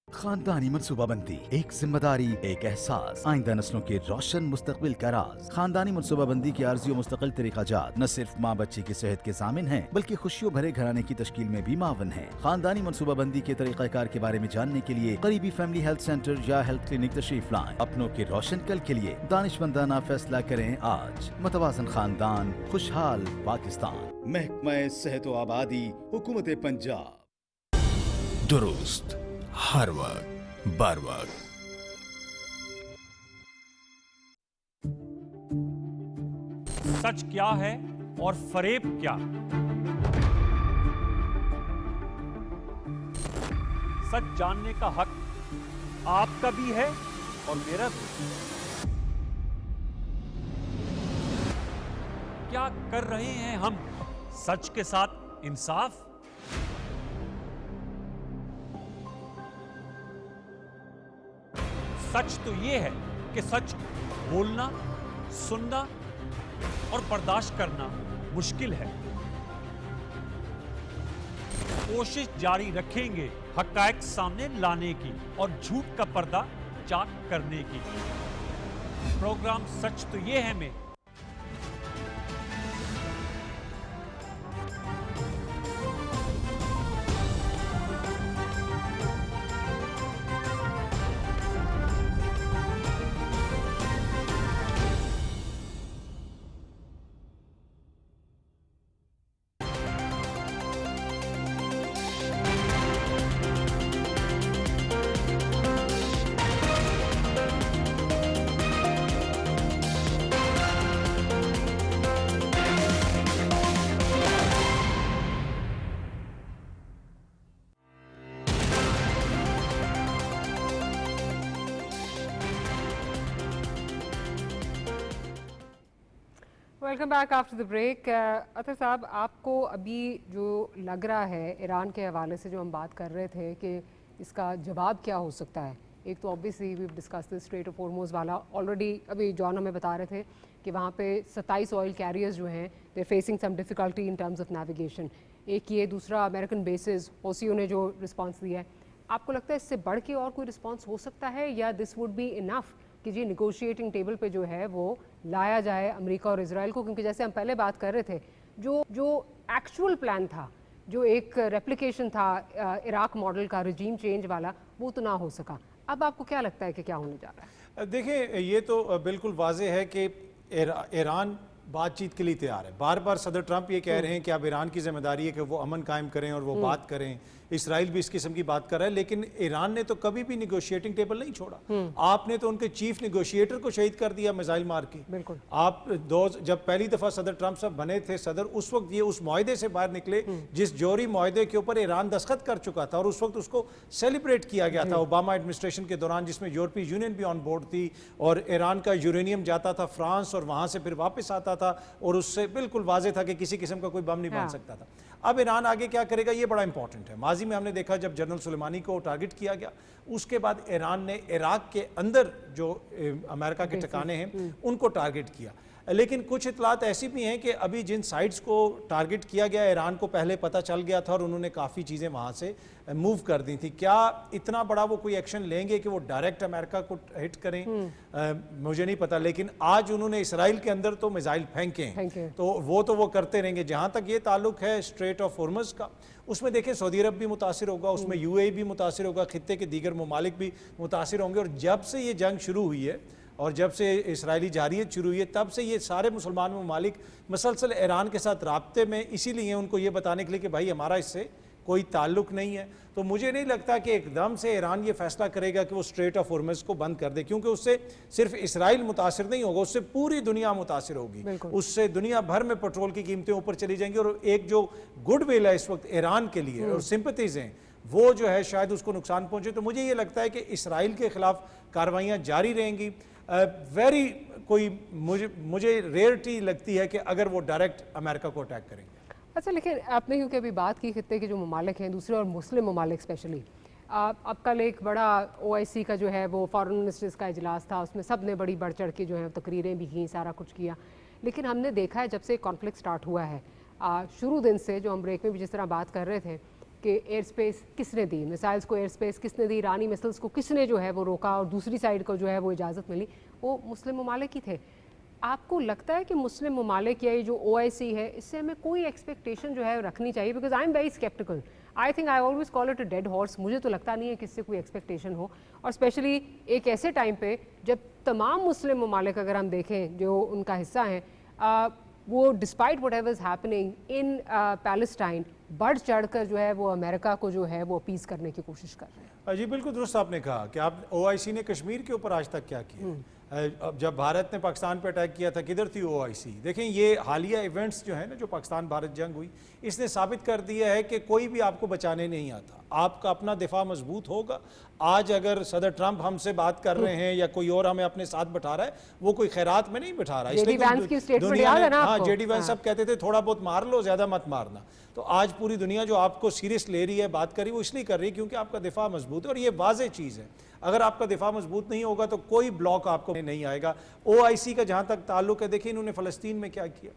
खानदानी मनसूबाबंदी, एक जिम्मेदारी, एक एहसास, आइंदा नस्लों के रोशन मुस्तकबिल का राज। खानदानी मनसूबाबंदी की आर्जी और मुस्तकिल तरीकाजात न सिर्फ माँ बच्चे की सेहत के ज़ामिन हैं, बल्कि खुशियों भरे घराने की तश्कील में भी मावन है। खानदानी मनसूबाबंदी के तरीक़ाकार के बारे में जानने के लिए करीबी फैमिली हेल्थ सेंटर या हेल्थ क्लिनिक तशरीफ लाएं। अपनों के रोशन कल के लिए दानिशमंदाना फैसला करें आज। मुतवाज़न खानदान, खुशहाल पाकिस्तान। महकमा सेहत व आबादी, हुकूमत पंजाब। दुरुस्त हर वक्त बर वक्त। सच क्या है और फरेब क्या? सच जानने का हक आपका भी है और मेरा भी। क्या कर रहे हैं हम सच के साथ इंसाफ? सच तो यह है कि सच बोलना, सुनना और बर्दाश्त करना मुश्किल है। कोशिश जारी रखेंगे हक़ाइक़ सामने लाने की और झूठ का पर्दा चाक करने की। प्रोग्राम सच तो ये है में welcome back after the break. Atar साहब, आपको अभी जो लग रहा है ईरान के हवाले से जो हम बात कर रहे थे कि इसका जवाब क्या हो सकता है, एक तो obviously we discuss the strait of Hormuz वाला। ऑलरेडी अभी जॉन हमें बता रहे थे कि वहाँ पे 27 ऑयल कैरियर्स जो हैं they are facing some difficulty in terms of navigation. एक ये, दूसरा अमेरिकन बेसिस ओसीओ ने जो रिस्पांस दिया है, आपको लगता है इससे बढ़ के और कोई रिस्पांस हो सकता है या दिस वुड बी इनफ कि जी निगोशिएटिंग टेबल पे जो है वो लाया जाए अमेरिका और इजराइल को? क्योंकि जैसे हम पहले बात कर रहे थे, जो एक्चुअल प्लान था, जो एक रेप्लिकेशन था इराक मॉडल का रिजीम चेंज वाला, वो तो ना हो सका। अब आपको क्या लगता है कि क्या होने जा रहा है? देखिए, ये तो बिल्कुल वाजे है कि ईरान बातचीत के लिए तैयार है। बार बार सदर ट्रंप ये कह रहे हैं कि अब ईरान की जिम्मेदारी है कि वो अमन कायम करें और वो बात करें। इसराइल भी इस किस्म की बात कर रहा है, लेकिन ईरान ने तो कभी भी निगोशिएटिंग टेबल नहीं छोड़ा। आपने तो उनके चीफ निगोशिएटर को शहीद कर दिया मिसाइल मार के। बिल्कुल। आप जब पहली दफा सदर ट्रंप साहब बने थे सदर, उस वक्त ये उस मुआहदे से बाहर निकले जिस जौहरी मुआहदे के ऊपर ईरान दस्तखत कर चुका था और उस वक्त उसको सेलिब्रेट किया गया था ओबामा एडमिनिस्ट्रेशन के दौरान, जिसमें यूरोपीय यूनियन भी ऑन बोर्ड थी और ईरान का यूरेनियम जाता था फ्रांस और वहां से फिर वापस आता था और उससे बिल्कुल वाजे था कि किसी किस्म का कोई बम नहीं बन सकता था। अब ईरान आगे क्या करेगा, ये बड़ा इंपॉर्टेंट है। माजी में हमने देखा जब जनरल सुलेमानी को टारगेट किया गया, उसके बाद ईरान ने इराक के अंदर जो अमेरिका के ठिकाने हैं उनको टारगेट किया। लेकिन कुछ इतलात ऐसी भी हैं कि अभी जिन साइट्स को टारगेट किया गया ईरान को पहले पता चल गया था और उन्होंने काफ़ी चीज़ें वहाँ से मूव कर दी थी। क्या इतना बड़ा वो कोई एक्शन लेंगे कि वो डायरेक्ट अमेरिका को हिट करें, मुझे नहीं पता। लेकिन आज उन्होंने इसराइल के अंदर तो मिसाइल फेंके हैं, तो वो करते रहेंगे। जहाँ तक ये ताल्लुक है स्ट्रेट ऑफ हॉर्मुज़ का, उसमें देखें सऊदी अरब भी मुतासिर होगा, उसमें यूएई भी मुतासिर होगा, खित्ते के दीगर ममालिक भी मुतासिर होंगे। और जब से ये जंग शुरू हुई है और जब से इसराइली जारियत शुरू हुई है, तब से ये सारे मुसलमान ममालिक मसलसल ईरान के साथ राब्ते में, इसीलिए उनको ये बताने के लिए कि भाई हमारा इससे कोई ताल्लुक नहीं है। तो मुझे नहीं लगता कि एकदम से ईरान ये फैसला करेगा कि वो स्ट्रेट ऑफ हॉर्मुज़ को बंद कर दे, क्योंकि उससे सिर्फ इसराइल मुतासिर नहीं होगा, उससे पूरी दुनिया मुतासिर होगी। उससे दुनिया भर में पेट्रोल की कीमतें ऊपर चली जाएंगी और एक जो गुडविल है इस वक्त ईरान के लिए और सिंपैथीज हैं, वो जो है शायद उसको नुकसान पहुंचे। तो मुझे ये लगता है कि इसराइल के खिलाफ कार्रवाइयाँ जारी रहेंगी। वेरी मुझे रेयरिटी लगती है कि अगर वो डायरेक्ट अमेरिका को अटैक करेंगे। अच्छा, लेकिन आपने क्योंकि अभी बात की खित्ते के जो ममालिक हैं दूसरे और मुस्लिम ममालिक स्पेशली, अब कल एक बड़ा OIC का जो है वो फॉरेन मिनिस्टर्स का इजलास था, उसमें सब ने बड़ी बढ़ चढ़ के जो है तकरीरें भी की, सारा कुछ किया। लेकिन हमने देखा है जब से कॉन्फ्लिक्ट स्टार्ट हुआ है शुरू दिन से, जो हम ब्रेक में भी जिस तरह बात कर रहे थे कि एयर स्पेस किसने दी, मिसाइल्स को एयर स्पेस किसने दी, ईरानी मिसाइल्स को किसने जो है वो रोका और दूसरी साइड को जो है वो इजाज़त मिली, वो मुस्लिम ममालिक ही थे। आपको लगता है कि मुस्लिम ममालिक या ये जो OIC है, इससे हमें कोई एक्सपेक्टेशन जो है रखनी चाहिए? Because I am very sceptical. I think I always call it a dead horse. मुझे तो लगता नहीं है कि इससे कोई एक्सपेक्टेशन हो, और स्पेशली एक ऐसे टाइम पे जब तमाम मुस्लिम ममालिक अगर हम देखें जो उनका हिस्सा हैं, वो despite what ever is happening in Palestine बढ़ चढ़ कर जो है वो अमेरिका को जो है वो अपीज़ करने की कोशिश कर रहे हैं। जी बिल्कुल दुरुस्त आपने कहा कि आप OIC ने कश्मीर के ऊपर आज तक क्या किया। अब जब भारत ने पाकिस्तान पर अटैक किया था, किधर थी OIC? देखें, ये हालिया इवेंट्स जो है ना, जो पाकिस्तान भारत जंग हुई, इसने साबित कर दिया है कि कोई भी आपको बचाने नहीं आता, आपका अपना दिफा मजबूत होगा। आज अगर सदर ट्रंप हमसे बात कर रहे हैं या कोई और हमें अपने साथ बैठा रहा है, वो कोई खैरात में नहीं बैठा रहा है। JD वैंस सब कहते थे थोड़ा बहुत मार लो, ज्यादा मत मारना। तो आज पूरी दुनिया जो आपको सीरियस ले रही है, बात कर रही है, वो इसलिए कर रही है क्योंकि आपका दिफा मजबूत है और ये वाज़ेह चीज़ है। अगर आपका दिफा मजबूत नहीं होगा तो कोई ब्लॉक आपको नहीं आएगा। OIC का जहाँ तक ताल्लुक है, देखिए इन्होंने फ़लस्तीन में क्या किया।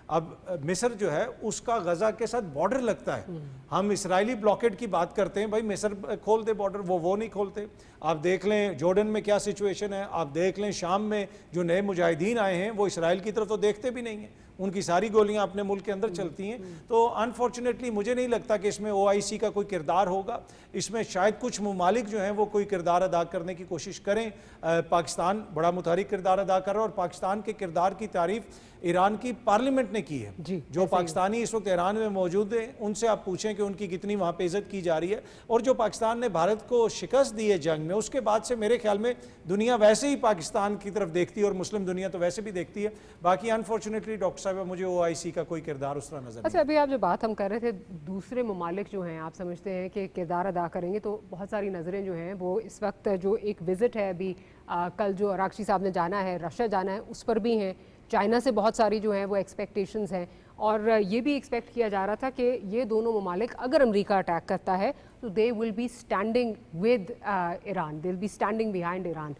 अब मिस्र जो है उसका गजा के साथ बॉर्डर लगता है। हम इसराइली ब्लॉकेड की बात करते हैं, भाई मिस्र खोल दे बॉर्डर, वो नहीं खोलते। आप देख लें जॉर्डन में क्या सिचुएशन है, आप देख लें शाम में जो नए मुजाहिदीन आए हैं वो इसराइल की तरफ तो देखते भी नहीं हैं, उनकी सारी गोलियां अपने मुल्क के अंदर चलती हैं। तो अनफॉर्चुनेटली मुझे नहीं लगता कि इसमें OIC का कोई किरदार होगा। इसमें शायद कुछ ममालिक जो हैं वो कोई किरदार अदा करने की कोशिश करें। पाकिस्तान बड़ा मुतहरिक किरदार अदा कर रहा है और पाकिस्तान के किरदार की तारीफ ईरान की पार्लियामेंट ने की है। जो पाकिस्तानी इस वक्त ईरान में मौजूद हैं उनसे आप पूछें कि उनकी कितनी वहाँ पे इज्जत की जा रही है। और जो पाकिस्तान ने भारत को शिकस्त दी है जंग में, उसके बाद से मेरे ख्याल में दुनिया वैसे ही पाकिस्तान की तरफ देखती है और मुस्लिम दुनिया तो वैसे भी देखती है। बाकी अनफॉर्चुनेटली डॉक्टर साहब मुझे OIC का कोई किरदार उस तरह नजर अच्छा, अभी आप जो बात हम कर रहे थे दूसरे ममालिक जो हैं आप समझते हैं कि किरदार अदा करेंगे, तो बहुत सारी नज़रें जो हैं वो इस वक्त जो एक विज़िट है अभी कल जो अरागची साहब ने जाना है, रशिया जाना है, उस पर भी हैं। चाइना से बहुत सारी जो हैं वो एक्सपेक्टेशंस हैं और ये भी एक्सपेक्ट किया जा रहा था कि ये दोनों ममालिक अगर अमेरिका अटैक करता है तो they will be standing with Iran, they will be standing behind Iran.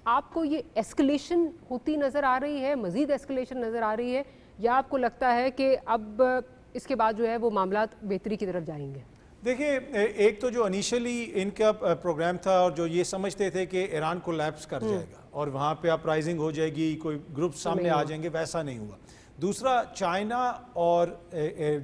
आपको ये एस्केलेशन होती नज़र आ रही है, मज़ीद एस्केलेशन नज़र आ रही है, या आपको लगता है कि अब इसके बाद जो है वो मामला बेहतरी की तरफ जाएंगे? देखिए, एक तो जो इनिशियली इनका प्रोग्राम था और जो ये समझते थे कि ईरान कोलैप्स कर जाएगा और वहाँ पे अपराइजिंग हो जाएगी, कोई ग्रुप सामने आ जाएंगे, वैसा नहीं हुआ। दूसरा, चाइना और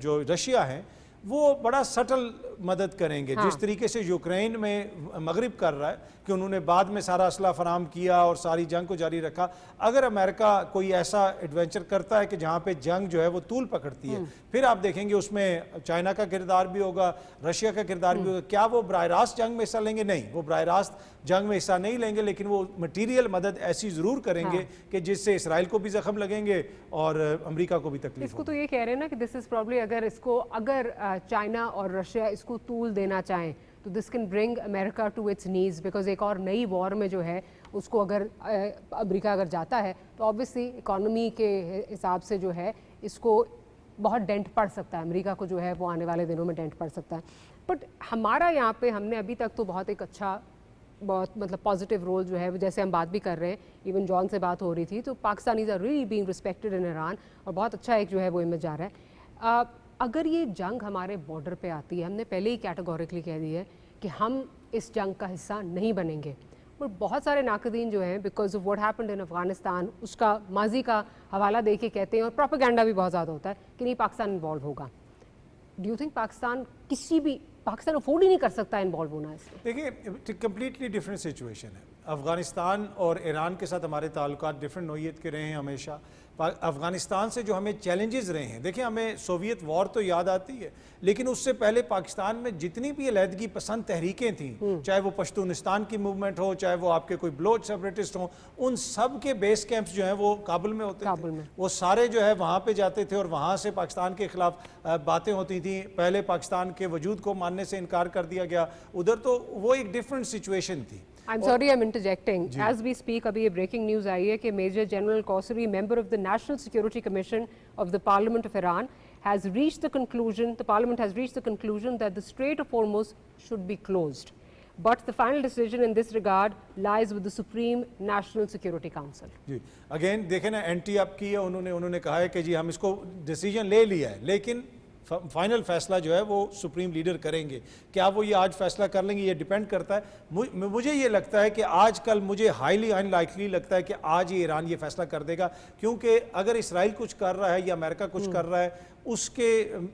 जो रशिया है वो बड़ा सटल मदद करेंगे। जिस तरीके से यूक्रेन में मगरिब कर रहा है कि उन्होंने बाद में सारा असला फराम किया और सारी जंग को जारी रखा, अगर अमेरिका कोई ऐसा एडवेंचर करता है कि जहाँ पे जंग जो है वो तूल पकड़ती है, फिर आप देखेंगे उसमें चाइना का किरदार भी होगा, रशिया का किरदार भी होगा। क्या वो बराह रास्त जंग में हिस्सा लेंगे? नहीं, वो बराह रास्त जंग में हिस्सा नहीं लेंगे, लेकिन वो मटीरियल मदद ऐसी ज़रूर करेंगे कि जिससे इसराइल को भी जख्म लगेंगे और अमेरिका को भी तकलीफ। इसको तो ये कह रहे हैं ना कि दिस इज़ प्रॉब्ली अगर चाइना और रशिया इसको तूल देना चाहें तो this can bring America to its knees, because एक और नई वॉर में जो है उसको अगर अमेरिका अगर जाता है तो ऑब्वियसली इकॉनमी के हिसाब से जो है इसको बहुत डेंट पड़ सकता है, अमेरिका को जो है वो आने वाले दिनों में डेंट पड़ सकता है। बट हमारा यहाँ पे हमने अभी तक तो बहुत एक अच्छा, बहुत मतलब पॉजिटिव रोल जो है, जैसे हम बात भी कर रहे हैं, इवन जॉन से बात हो रही थी, तो Pakistanis are really being respected in Iran और बहुत अच्छा एक जो है वो इमेज आ रहा है। अगर ये जंग हमारे बॉर्डर पे आती है, हमने पहले ही कैटेगोरिकली कह दी है कि हम इस जंग का हिस्सा नहीं बनेंगे, और बहुत सारे नाकदीन जो हैं because of what happened in Afghanistan उसका माजी का हवाला दे के कहते हैं, और प्रोपेगेंडा भी बहुत ज़्यादा होता है कि नहीं पाकिस्तान इन्वॉल्व होगा। Do you think Pakistan afford ही नहीं कर सकता इन्वॉल्व होना इसमें? देखिए, कम्प्लीटली डिफरेंट सिचुएशन है। अफगानिस्तान और ईरान के साथ हमारे ताल्लुकात डिफरेंट नोयत के रहे हैं हमेशा। अफगानिस्तान से जो हमें चैलेंजेस रहे हैं, देखिए हमें सोवियत वॉर तो याद आती है, लेकिन उससे पहले पाकिस्तान में जितनी भी अलहदगी पसंद तहरीकें थीं, चाहे वो पश्तूनिस्तान की मूवमेंट हो, चाहे वो आपके कोई बलोच सेपरेटिस्ट हों, उन सब के बेस कैंप्स जो हैं वो काबुल में होते थे। वो सारे जो है वहाँ पे जाते थे और वहाँ से पाकिस्तान के खिलाफ बातें होती थी। पहले पाकिस्तान के वजूद को मानने से इनकार कर दिया गया उधर, तो वो एक डिफरेंट सिचुएशन थी। I'm sorry, I'm interjecting. As we speak, अभी ये breaking news आई है कि Major General Qasri, member of the National Security Commission of the Parliament of Iran, has reached the conclusion, the Parliament has reached the conclusion that the Strait of Hormuz should be closed. But the final decision in this regard lies with the Supreme National Security Council. Ji, again देखें ना, एंटी अप की है उन्होंने कहा है कि जी हम इसको डिसीजन ले लिया है, लेकिन फाइनल फैसला जो है वो सुप्रीम लीडर करेंगे। क्या वो ये आज फैसला कर लेंगे, ये डिपेंड करता है। मुझे ये लगता है कि आजकल मुझे हाईली अनलाइकली लगता है कि आज ये ईरान ये फैसला कर देगा, क्योंकि अगर इसराइल कुछ कर रहा है या अमेरिका कुछ कर रहा है, उसके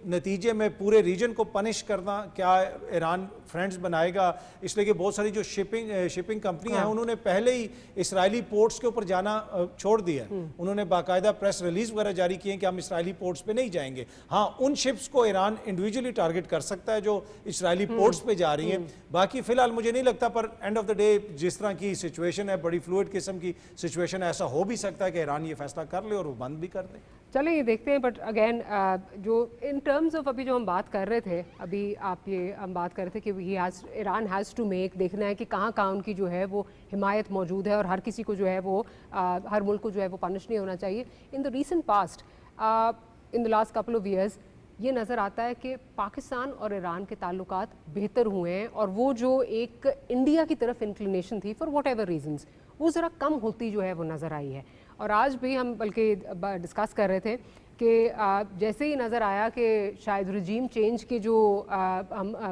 नतीजे में पूरे रीजन को पनिश करना क्या ईरान फ्रेंड्स बनाएगा। इसलिए कि बहुत सारी जो शिपिंग कंपनी हैं उन्होंने पहले ही इसराइली पोर्ट्स के ऊपर जाना छोड़ दिया। उन्होंने बाकायदा प्रेस रिलीज वगैरह जारी किए कि हम इसराइली पोर्ट्स पे नहीं जाएंगे। हाँ, उन शिप्स को ईरान इंडिविजुअली टारगेट कर सकता है जो इसराइली पोर्ट्स पे जा रही हैं। बाकी फिलहाल मुझे नहीं लगता, पर एंड ऑफ द डे जिस तरह की सिचुएशन है, बड़ी फ्लूइड किस्म की सिचुएशन, ऐसा हो भी सकता है कि ईरान ये फैसला कर ले और वो बंद भी कर दे। चलिए ये देखते हैं। बट अगेन जो इन टर्म्स ऑफ अभी जो हम बात कर रहे थे, अभी आप ये हम बात कर रहे थे कि ईरान हैज़ टू मेक, देखना है कि कहाँ कहाँ उनकी जो है वो हिमायत मौजूद है और हर किसी को जो है वो हर मुल्क को जो है वो पनिश नहीं होना चाहिए। In the recent past, in the last couple of years, ये नज़र आता है कि पाकिस्तान और ईरान के ताल्लुकात बेहतर हुए हैं और वो जो एक इंडिया की तरफ इंक्लिनेशन थी फॉर वॉट एवर रीजन्स वो ज़रा कम होती जो है वो नज़र आई है। और आज भी हम बल्कि डिस्कस कर रहे थे कि जैसे ही नज़र आया कि शायद रिजीम चेंज के जो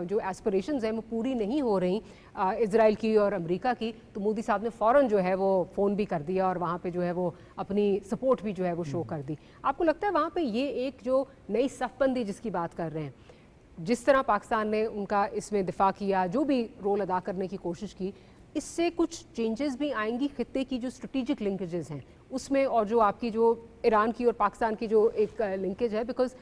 जो एस्पिरेशंस हैं वो पूरी नहीं हो रही इज़राइल की और अमेरिका की, तो मोदी साहब ने फ़ौरन जो है वो फ़ोन भी कर दिया और वहाँ पे जो है वो अपनी सपोर्ट भी जो है वो शो कर दी। आपको लगता है वहाँ पे ये एक जो नई सफ़बंदी जिसकी बात कर रहे हैं, जिस तरह पाकिस्तान ने उनका इसमें दिफा किया, जो भी रोल अदा करने की कोशिश की, इससे कुछ चेंजेस भी आएंगी खित्ते की जो स्ट्रेटेजिक लिंकेजेस हैं उसमें, और जो आपकी जो ईरान की और पाकिस्तान की जो एक लिंकेज है, बिकॉज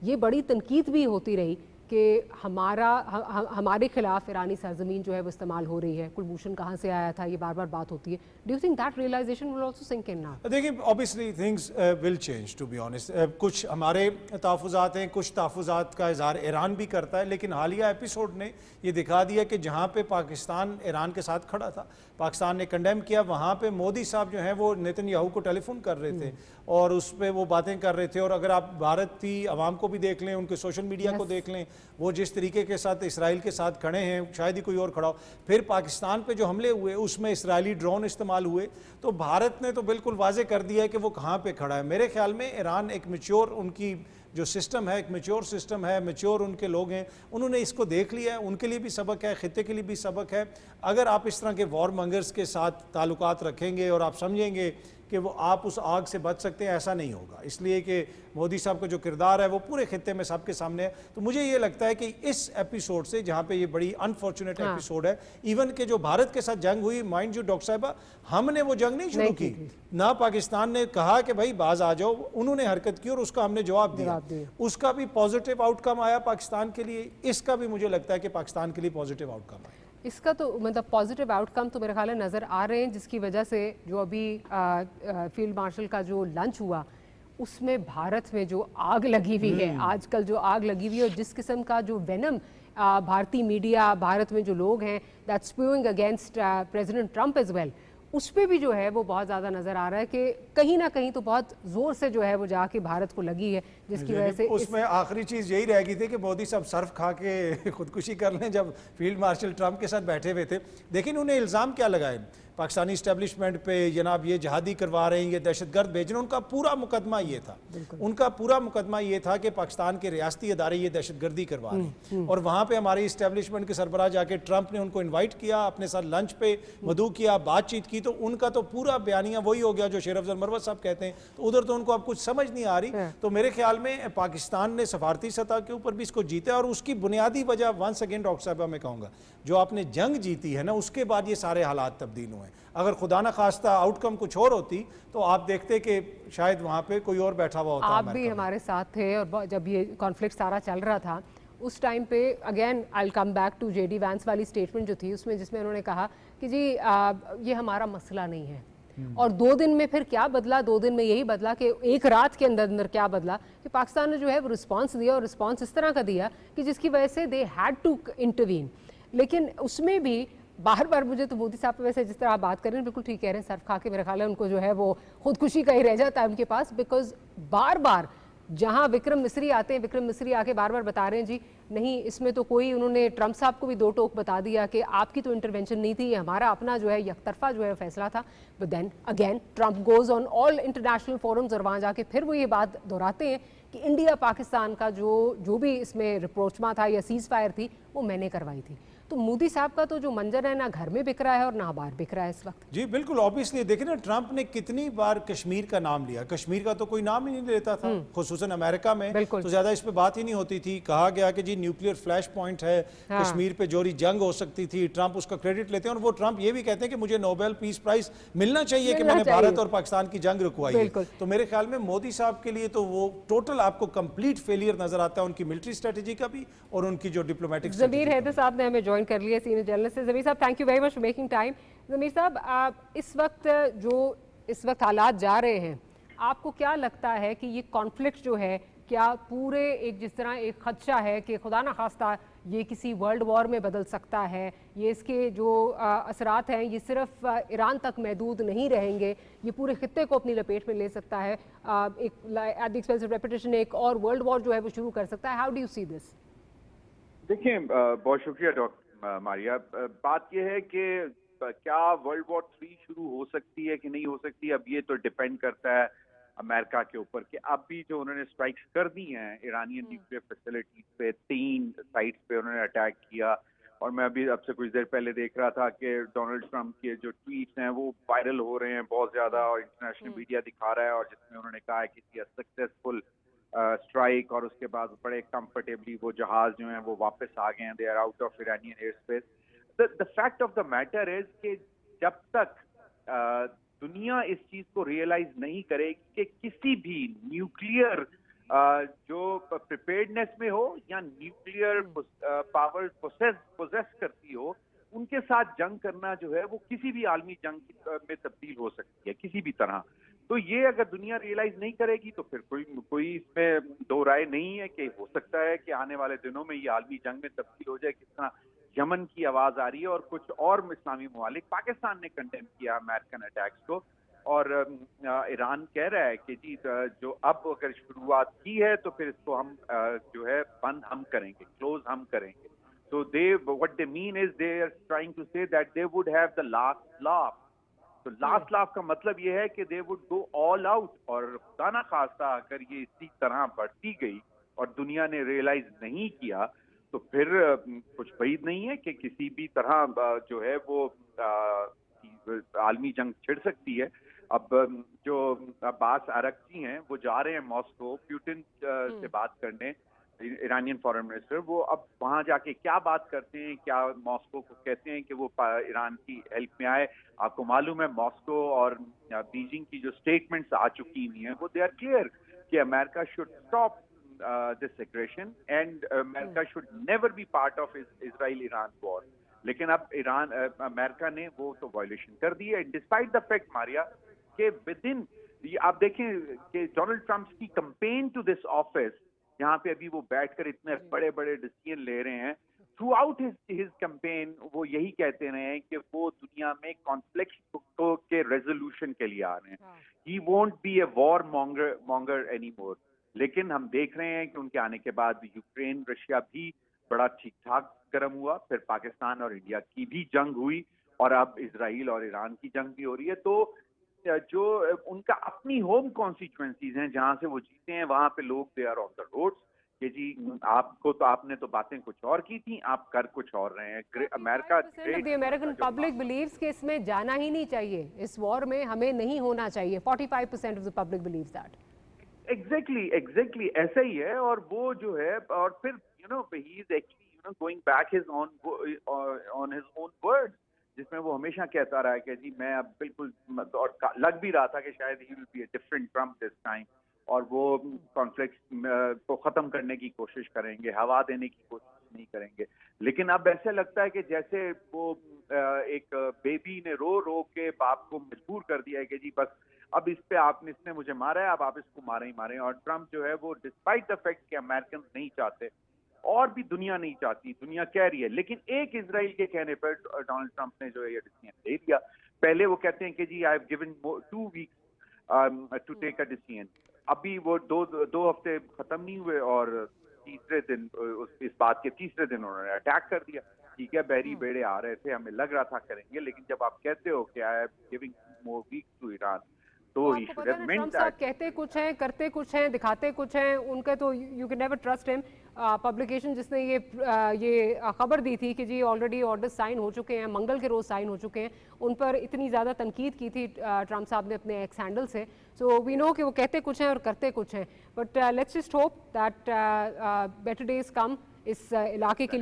ये बड़ी तनकीद भी होती रही कि हमारे खिलाफ ईरानी सरजमीन जो है वो इस्तेमाल हो रही है, कुलभूषण कहाँ से आया था, ये बार बार बात होती है। Do you think that realization will also sink in now? देखिए obviously things will change to be honest. कुछ हमारे तहफ़्फ़ुज़ात हैं, कुछ तहफ़्फ़ुज़ात का इज़हार ईरान भी करता है, लेकिन हालिया एपिसोड ने ये दिखा दिया कि जहाँ पे पाकिस्तान ईरान के साथ खड़ा था, पाकिस्तान ने कंडेम किया, वहाँ पे मोदी साहब जो हैं वो नेतन्याहू को टेलीफोन कर रहे थे और उस पर वो बातें कर रहे थे। और अगर आप भारत की आवाम को भी देख लें, उनके सोशल मीडिया को देख लें, वो जिस तरीके के साथ इसराइल के साथ खड़े हैं, शायद ही कोई और खड़ा हो। फिर पाकिस्तान पे जो हमले हुए उसमें इसराइली ड्रोन इस्तेमाल हुए, तो भारत ने तो बिल्कुल वाजे कर दिया है कि वो कहाँ पे खड़ा है। मेरे ख्याल में ईरान एक मैच्योर, उनकी जो सिस्टम है एक मैच्योर सिस्टम है, मैच्योर उनके लोग हैं, उन्होंने इसको देख लिया है, उनके लिए भी सबक है, खित्ते के लिए भी सबक है। अगर आप इस तरह के वॉर मंगर्स के साथ ताल्लुकात रखेंगे और आप समझेंगे कि वो आप उस आग से बच सकते हैं, ऐसा नहीं होगा। इसलिए कि मोदी साहब का जो किरदार है वो पूरे खित्ते में सबके सामने है। तो मुझे ये लगता है कि इस एपिसोड से, जहाँ पे ये बड़ी अनफॉर्चुनेट एपिसोड है, इवन के जो भारत के साथ जंग हुई, माइंड यू डॉक्टर साहिबा, हमने वो जंग नहीं शुरू की ना, पाकिस्तान ने कहा कि भाई बाज आ जाओ, उन्होंने हरकत की और उसका हमने जवाब दिया। उसका भी पॉजिटिव आउटकम आया पाकिस्तान के लिए, इसका भी मुझे लगता है कि पाकिस्तान के लिए पॉजिटिव आउटकम आया। इसका तो मतलब पॉजिटिव आउटकम तो मेरे ख्याल है नज़र आ रहे हैं, जिसकी वजह से जो अभी फील्ड मार्शल का जो लंच हुआ उसमें भारत में जो आग लगी हुई है, आजकल जो आग लगी हुई है, और जिस किस्म का जो वेनम भारतीय मीडिया, भारत में जो लोग हैं that spewing against president Trump as well, उस पर भी जो है वो बहुत ज़्यादा नज़र आ रहा है कि कहीं ना कहीं तो बहुत ज़ोर से जो है वो जाके भारत को लगी है, जिसकी वजह से उसमें आखिरी चीज़ यही रह गई थी कि मोदी साहब सर्फ खा के खुदकुशी कर लें जब फील्ड मार्शल ट्रंप के साथ बैठे हुए थे। लेकिन उन्हें इल्ज़ाम क्या लगाए पाकिस्तानी इस्टेब्लिशमेंट पे, जनाब ये जहादी करवा रहे हैं, ये दहशतगर्द भेज रहे हैं। उनका पूरा मुकदमा ये था, उनका पूरा मुकदमा ये था कि पाकिस्तान के रियासती अदारे ये दहशतगर्दी करवा रहे हैं। और वहाँ पे हमारे इस्टेब्लिशमेंट के सरबराह जाके ट्रंप ने उनको इन्वाइट किया, अपने साथ लंच पे मदऊ किया, बातचीत की, तो उनका तो पूरा बयानिया वही हो गया जो शेर अफजल मरवत साहब कहते हैं। तो उधर तो उनको अब कुछ समझ नहीं आ रही। तो मेरे ख्याल में पाकिस्तान ने सफारती सतह के ऊपर भी इसको जीता, और उसकी बुनियादी वजह वंस अगेन डॉक्टर साहबा मैं कहूँगा, जो आपने जंग जीती है ना, उसके बाद ये सारे हालात तब्दील हुए हैं। अगर खुदा न खास्ता आउटकम कुछ और होती तो आप देखते कि शायद वहाँ पे कोई और बैठा हुआ होता। आप भी हमारे साथ थे और जब ये कॉन्फ्लिक्ट सारा चल रहा था उस टाइम पे, again I will come back to JD Vance वाली स्टेटमेंट जो थी उसमें, जिसमें उन्होंने कहा कि जी ये हमारा मसला नहीं है। और 2 दिन में फिर क्या बदला, 2 दिन में यही बदला कि एक रात के अंदर अंदर क्या बदला कि पाकिस्तान ने जो है वो रिस्पॉन्स दिया, और रिस्पॉन्स इस तरह का दिया कि जिसकी वजह से दे हैड टू इंटरवीन। लेकिन उसमें भी बार बार मुझे तो मोदी साहब वैसे जिस तरह आप बात कर रहे हैं बिल्कुल ठीक कह रहे हैं, सर्फ खा के मेरा ख्याल है उनको जो है वो खुदकुशी का ही रह जाता है उनके पास। बिकॉज बार बार जहां विक्रम मिस्री आते हैं, विक्रम मिस्री आके बार बार बता रहे हैं जी नहीं इसमें तो कोई, उन्होंने ट्रंप साहब को भी 2 टोक बता दिया कि आपकी तो इंटरवेंशन नहीं थी, हमारा अपना जो है यकतरफा जो है फैसला था। But then again Trump goes on all international forums और वहाँ जाके फिर वो ये बात दोहराते हैं कि इंडिया पाकिस्तान का जो भी इसमें रिप्रोचमा था या सीज फायर थी वो मैंने करवाई थी। तो मोदी साहब का तो जो मंजर है ना घर में बिक रहा है और ना बाहर बिक रहा है इस वक्त। जी बिल्कुल, ऑब्वियसली देखिए ना, ट्रंप ने कितनी बार कश्मीर का नाम लिया, कश्मीर का तो कोई नाम ही नहीं लेता था, खुसूसन अमेरिका में तो ज्यादा इस पे बात ही नहीं होती थी। कहा गया कि जी न्यूक्लियर फ्लैश पॉइंट है, कश्मीर पे जोरी जंग हो सकती थी, ट्रंप उसका क्रेडिट लेते हैं। और वो ट्रंप ये भी कहते हैं कि मुझे नोबेल पीस प्राइज मिलना चाहिए कि मैंने भारत और पाकिस्तान की जंग रुकवाई है। तो मेरे ख्याल में मोदी साहब के लिए तो वो टोटल आपको कंप्लीट फेलियर नजर आता है, उनकी मिलिट्री स्ट्रेटेजी का भी और उनकी जो डिप्लोमेटिक। ज़मीर हैदर साहब ने हमें ज्वाइन कर लिया सीनियर जर्नलिस्ट से। ज़मीर साहब thank you very much for making time. Zameer साहब इस वक्त हालात जा रहे हैं, आपको क्या लगता है कि ये कॉन्फ्लिक्ट जो है क्या पूरे एक जिस तरह एक खदशा है कि खुदा ना खास्ता ये किसी वर्ल्ड वॉर में बदल सकता है, ये इसके जो असरात हैं ये सिर्फ ईरान तक महदूद नहीं रहेंगे, ये पूरे खित्ते को अपनी लपेट में ले सकता है, एक at the expense of reputation एक और वर्ल्ड वॉर जो है वो शुरू कर सकता है। How do you see this? देखिए, बहुत शुक्रिया डॉक्टर मारिया। बात यह है कि क्या वर्ल्ड वॉर 3 शुरू हो सकती है कि नहीं हो सकती, अब ये तो डिपेंड करता है अमेरिका के ऊपर कि अब भी जो उन्होंने स्ट्राइक्स कर दी हैं ईरानियन न्यूक्लियर फैसिलिटीज पे, 3 साइट्स पे उन्होंने अटैक किया। और मैं अभी अब से कुछ देर पहले देख रहा था कि डोनाल्ड ट्रंप के जो ट्वीट्स हैं वो वायरल हो रहे हैं बहुत ज्यादा, और इंटरनेशनल मीडिया दिखा रहा है, और जिसमें उन्होंने कहा है कि सक्सेसफुल स्ट्राइक, और उसके बाद बड़े कंफर्टेबली वो जहाज जो हैं वो वापस आ गए हैं, they are out of Iranian air space. The fact of the matter is कि जब तक दुनिया इस चीज को रियलाइज नहीं करेगी कि किसी भी न्यूक्लियर जो प्रिपेयर्डनेस में हो या न्यूक्लियर पावर पोसेस करती हो, उनके साथ जंग करना जो है वो किसी भी आलमी जंग में तब्दील हो सकती है किसी भी तरह। तो ये अगर दुनिया रियलाइज नहीं करेगी तो फिर कोई इसमें दो राय नहीं है कि हो सकता है कि आने वाले दिनों में ये आलमी जंग में तब्दील हो जाए। किस तरह यमन की आवाज आ रही है और कुछ और इस्लामी ममालिक, पाकिस्तान ने कंडेम किया अमेरिकन अटैक्स को, और ईरान कह रहा है कि जी जो अब अगर शुरुआत की है तो फिर इसको हम जो है बंद हम करेंगे, क्लोज हम करेंगे। तो what they mean is they are trying to say that they would have the last laugh. तो लास्ट लाफ का मतलब ये है कि they would go all out, और खुदा ना खास्ता अगर ये इसी तरह बढ़ती गई और दुनिया ने रियलाइज नहीं किया तो फिर कुछ बैद नहीं है कि किसी भी तरह जो है वो आलमी जंग छिड़ सकती है। अब जो अब्बास अरक्ची हैं वो जा रहे हैं मॉस्को पुतिन से बात करने, ईरानियन फॉरेन मिनिस्टर। वो अब वहां जाके क्या बात करते हैं, क्या मॉस्को को कहते हैं कि वो ईरान की हेल्प में आए। आपको मालूम है मॉस्को और बीजिंग की जो स्टेटमेंट्स आ चुकी हुई हैं वो दे आर क्लियर कि America should stop this aggression and America should never be part of Israel-Iran war। लेकिन अब अमेरिका ने वो तो वायलेशन कर दी है, डिस्पाइट द फैक्ट मारिया कि विदिन, आप देखें कि डोनाल्ड ट्रंप की कैंपेन टू दिस ऑफिस, जहां पे अभी वो बैठकर इतने बड़े बड़े डिसीजन ले रहे हैं, थ्रू आउट हिज कैंपेन वो यही कहते रहे हैं कि वो दुनिया में कॉन्फ्लिक्ट के रेजोल्यूशन के लिए आ रहे हैं। He won't be a war monger any more. लेकिन हम देख रहे हैं कि उनके आने के बाद यूक्रेन रशिया भी बड़ा ठीक ठाक गर्म हुआ, फिर पाकिस्तान और इंडिया की भी जंग हुई, और अब इजराइल और ईरान की जंग भी हो रही है। तो जो उनका अपनी होम कॉन्स्टिट्यूएंसीज हैं जहां से वो जीते हैं, वहां पे लोग they are on the roads कि जी आपने तो बातें कुछ और की थी, आप कर कुछ और रहे हैं। America the American public believes कि इसमें जाना ही नहीं चाहिए, इस वॉर में हमें नहीं होना चाहिए। 45% of the public believes that. Exactly ऐसा ही है। और वो जो है, और फिर he is actually going back his on his own words, जिसमें वो हमेशा कहता रहा है कि जी मैं अब बिल्कुल, और लग भी रहा था कि शायद he will be a different Trump this time, और वो कॉन्फ्लिक्ट को खत्म करने की कोशिश करेंगे, हवा देने की कोशिश नहीं करेंगे। लेकिन अब ऐसे लगता है कि जैसे वो एक बेबी ने रो रो के बाप को मजबूर कर दिया है कि जी बस अब इसने मुझे मारा है, अब आप इसको मारे ही मारे। और ट्रम्प जो है वो डिस्पाइट द फैक्ट कि अमेरिकन नहीं चाहते और भी दुनिया नहीं चाहती, दुनिया कह रही है, लेकिन एक इजराइल के कहने पर डोनाल्ड ट्रंप ने जो ये डिसीजन ले लिया। पहले वो कहते हैं कि जी I have given 2 weeks to take a decision. अभी वो दो हफ्ते खत्म नहीं हुए और तीसरे दिन, इस बात के तीसरे दिन उन्होंने अटैक कर दिया। ठीक है, बहरी बेड़े आ रहे थे, हमें लग रहा था करेंगे, लेकिन जब आप कहते हो कि I am giving more weeks to Iran, तो आपको पता है ट्रम्प साहब कहते कुछ हैं, करते कुछ हैं, दिखाते कुछ हैं, उनके तो you can never trust him. Publication जिसने ये खबर दी थी कि जी ऑलरेडी ऑर्डर्स साइन हो चुके हैं, मंगल के रोज साइन हो चुके हैं, उन पर इतनी ज़्यादा तनकीद की थी ट्रम्प साहब ने अपने एक्स हैंडल से। सो वी नो कि वो कहते कुछ हैं और करते कुछ हैं, but let's just hope that better days come इस इलाके के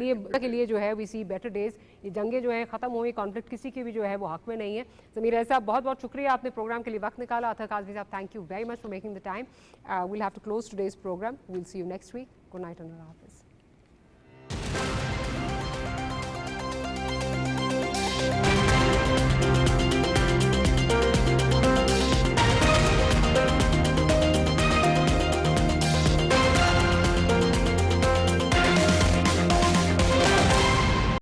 लिए जो है वी सी बेटर डेज। ये जंगें जो हैं ख़त्म हुई, कॉन्फ्लिक्ट किसी की भी जो है वो हक में नहीं है। ज़मीर रज़ा साहब बहुत बहुत शुक्रिया, आपने प्रोग्राम के लिए वक्त निकाला। अतर काज़मी साहब, thank you very much for making the time. We'll have to close today's programme. We'll see you next week. Good night and अल्लाह हाफिज़।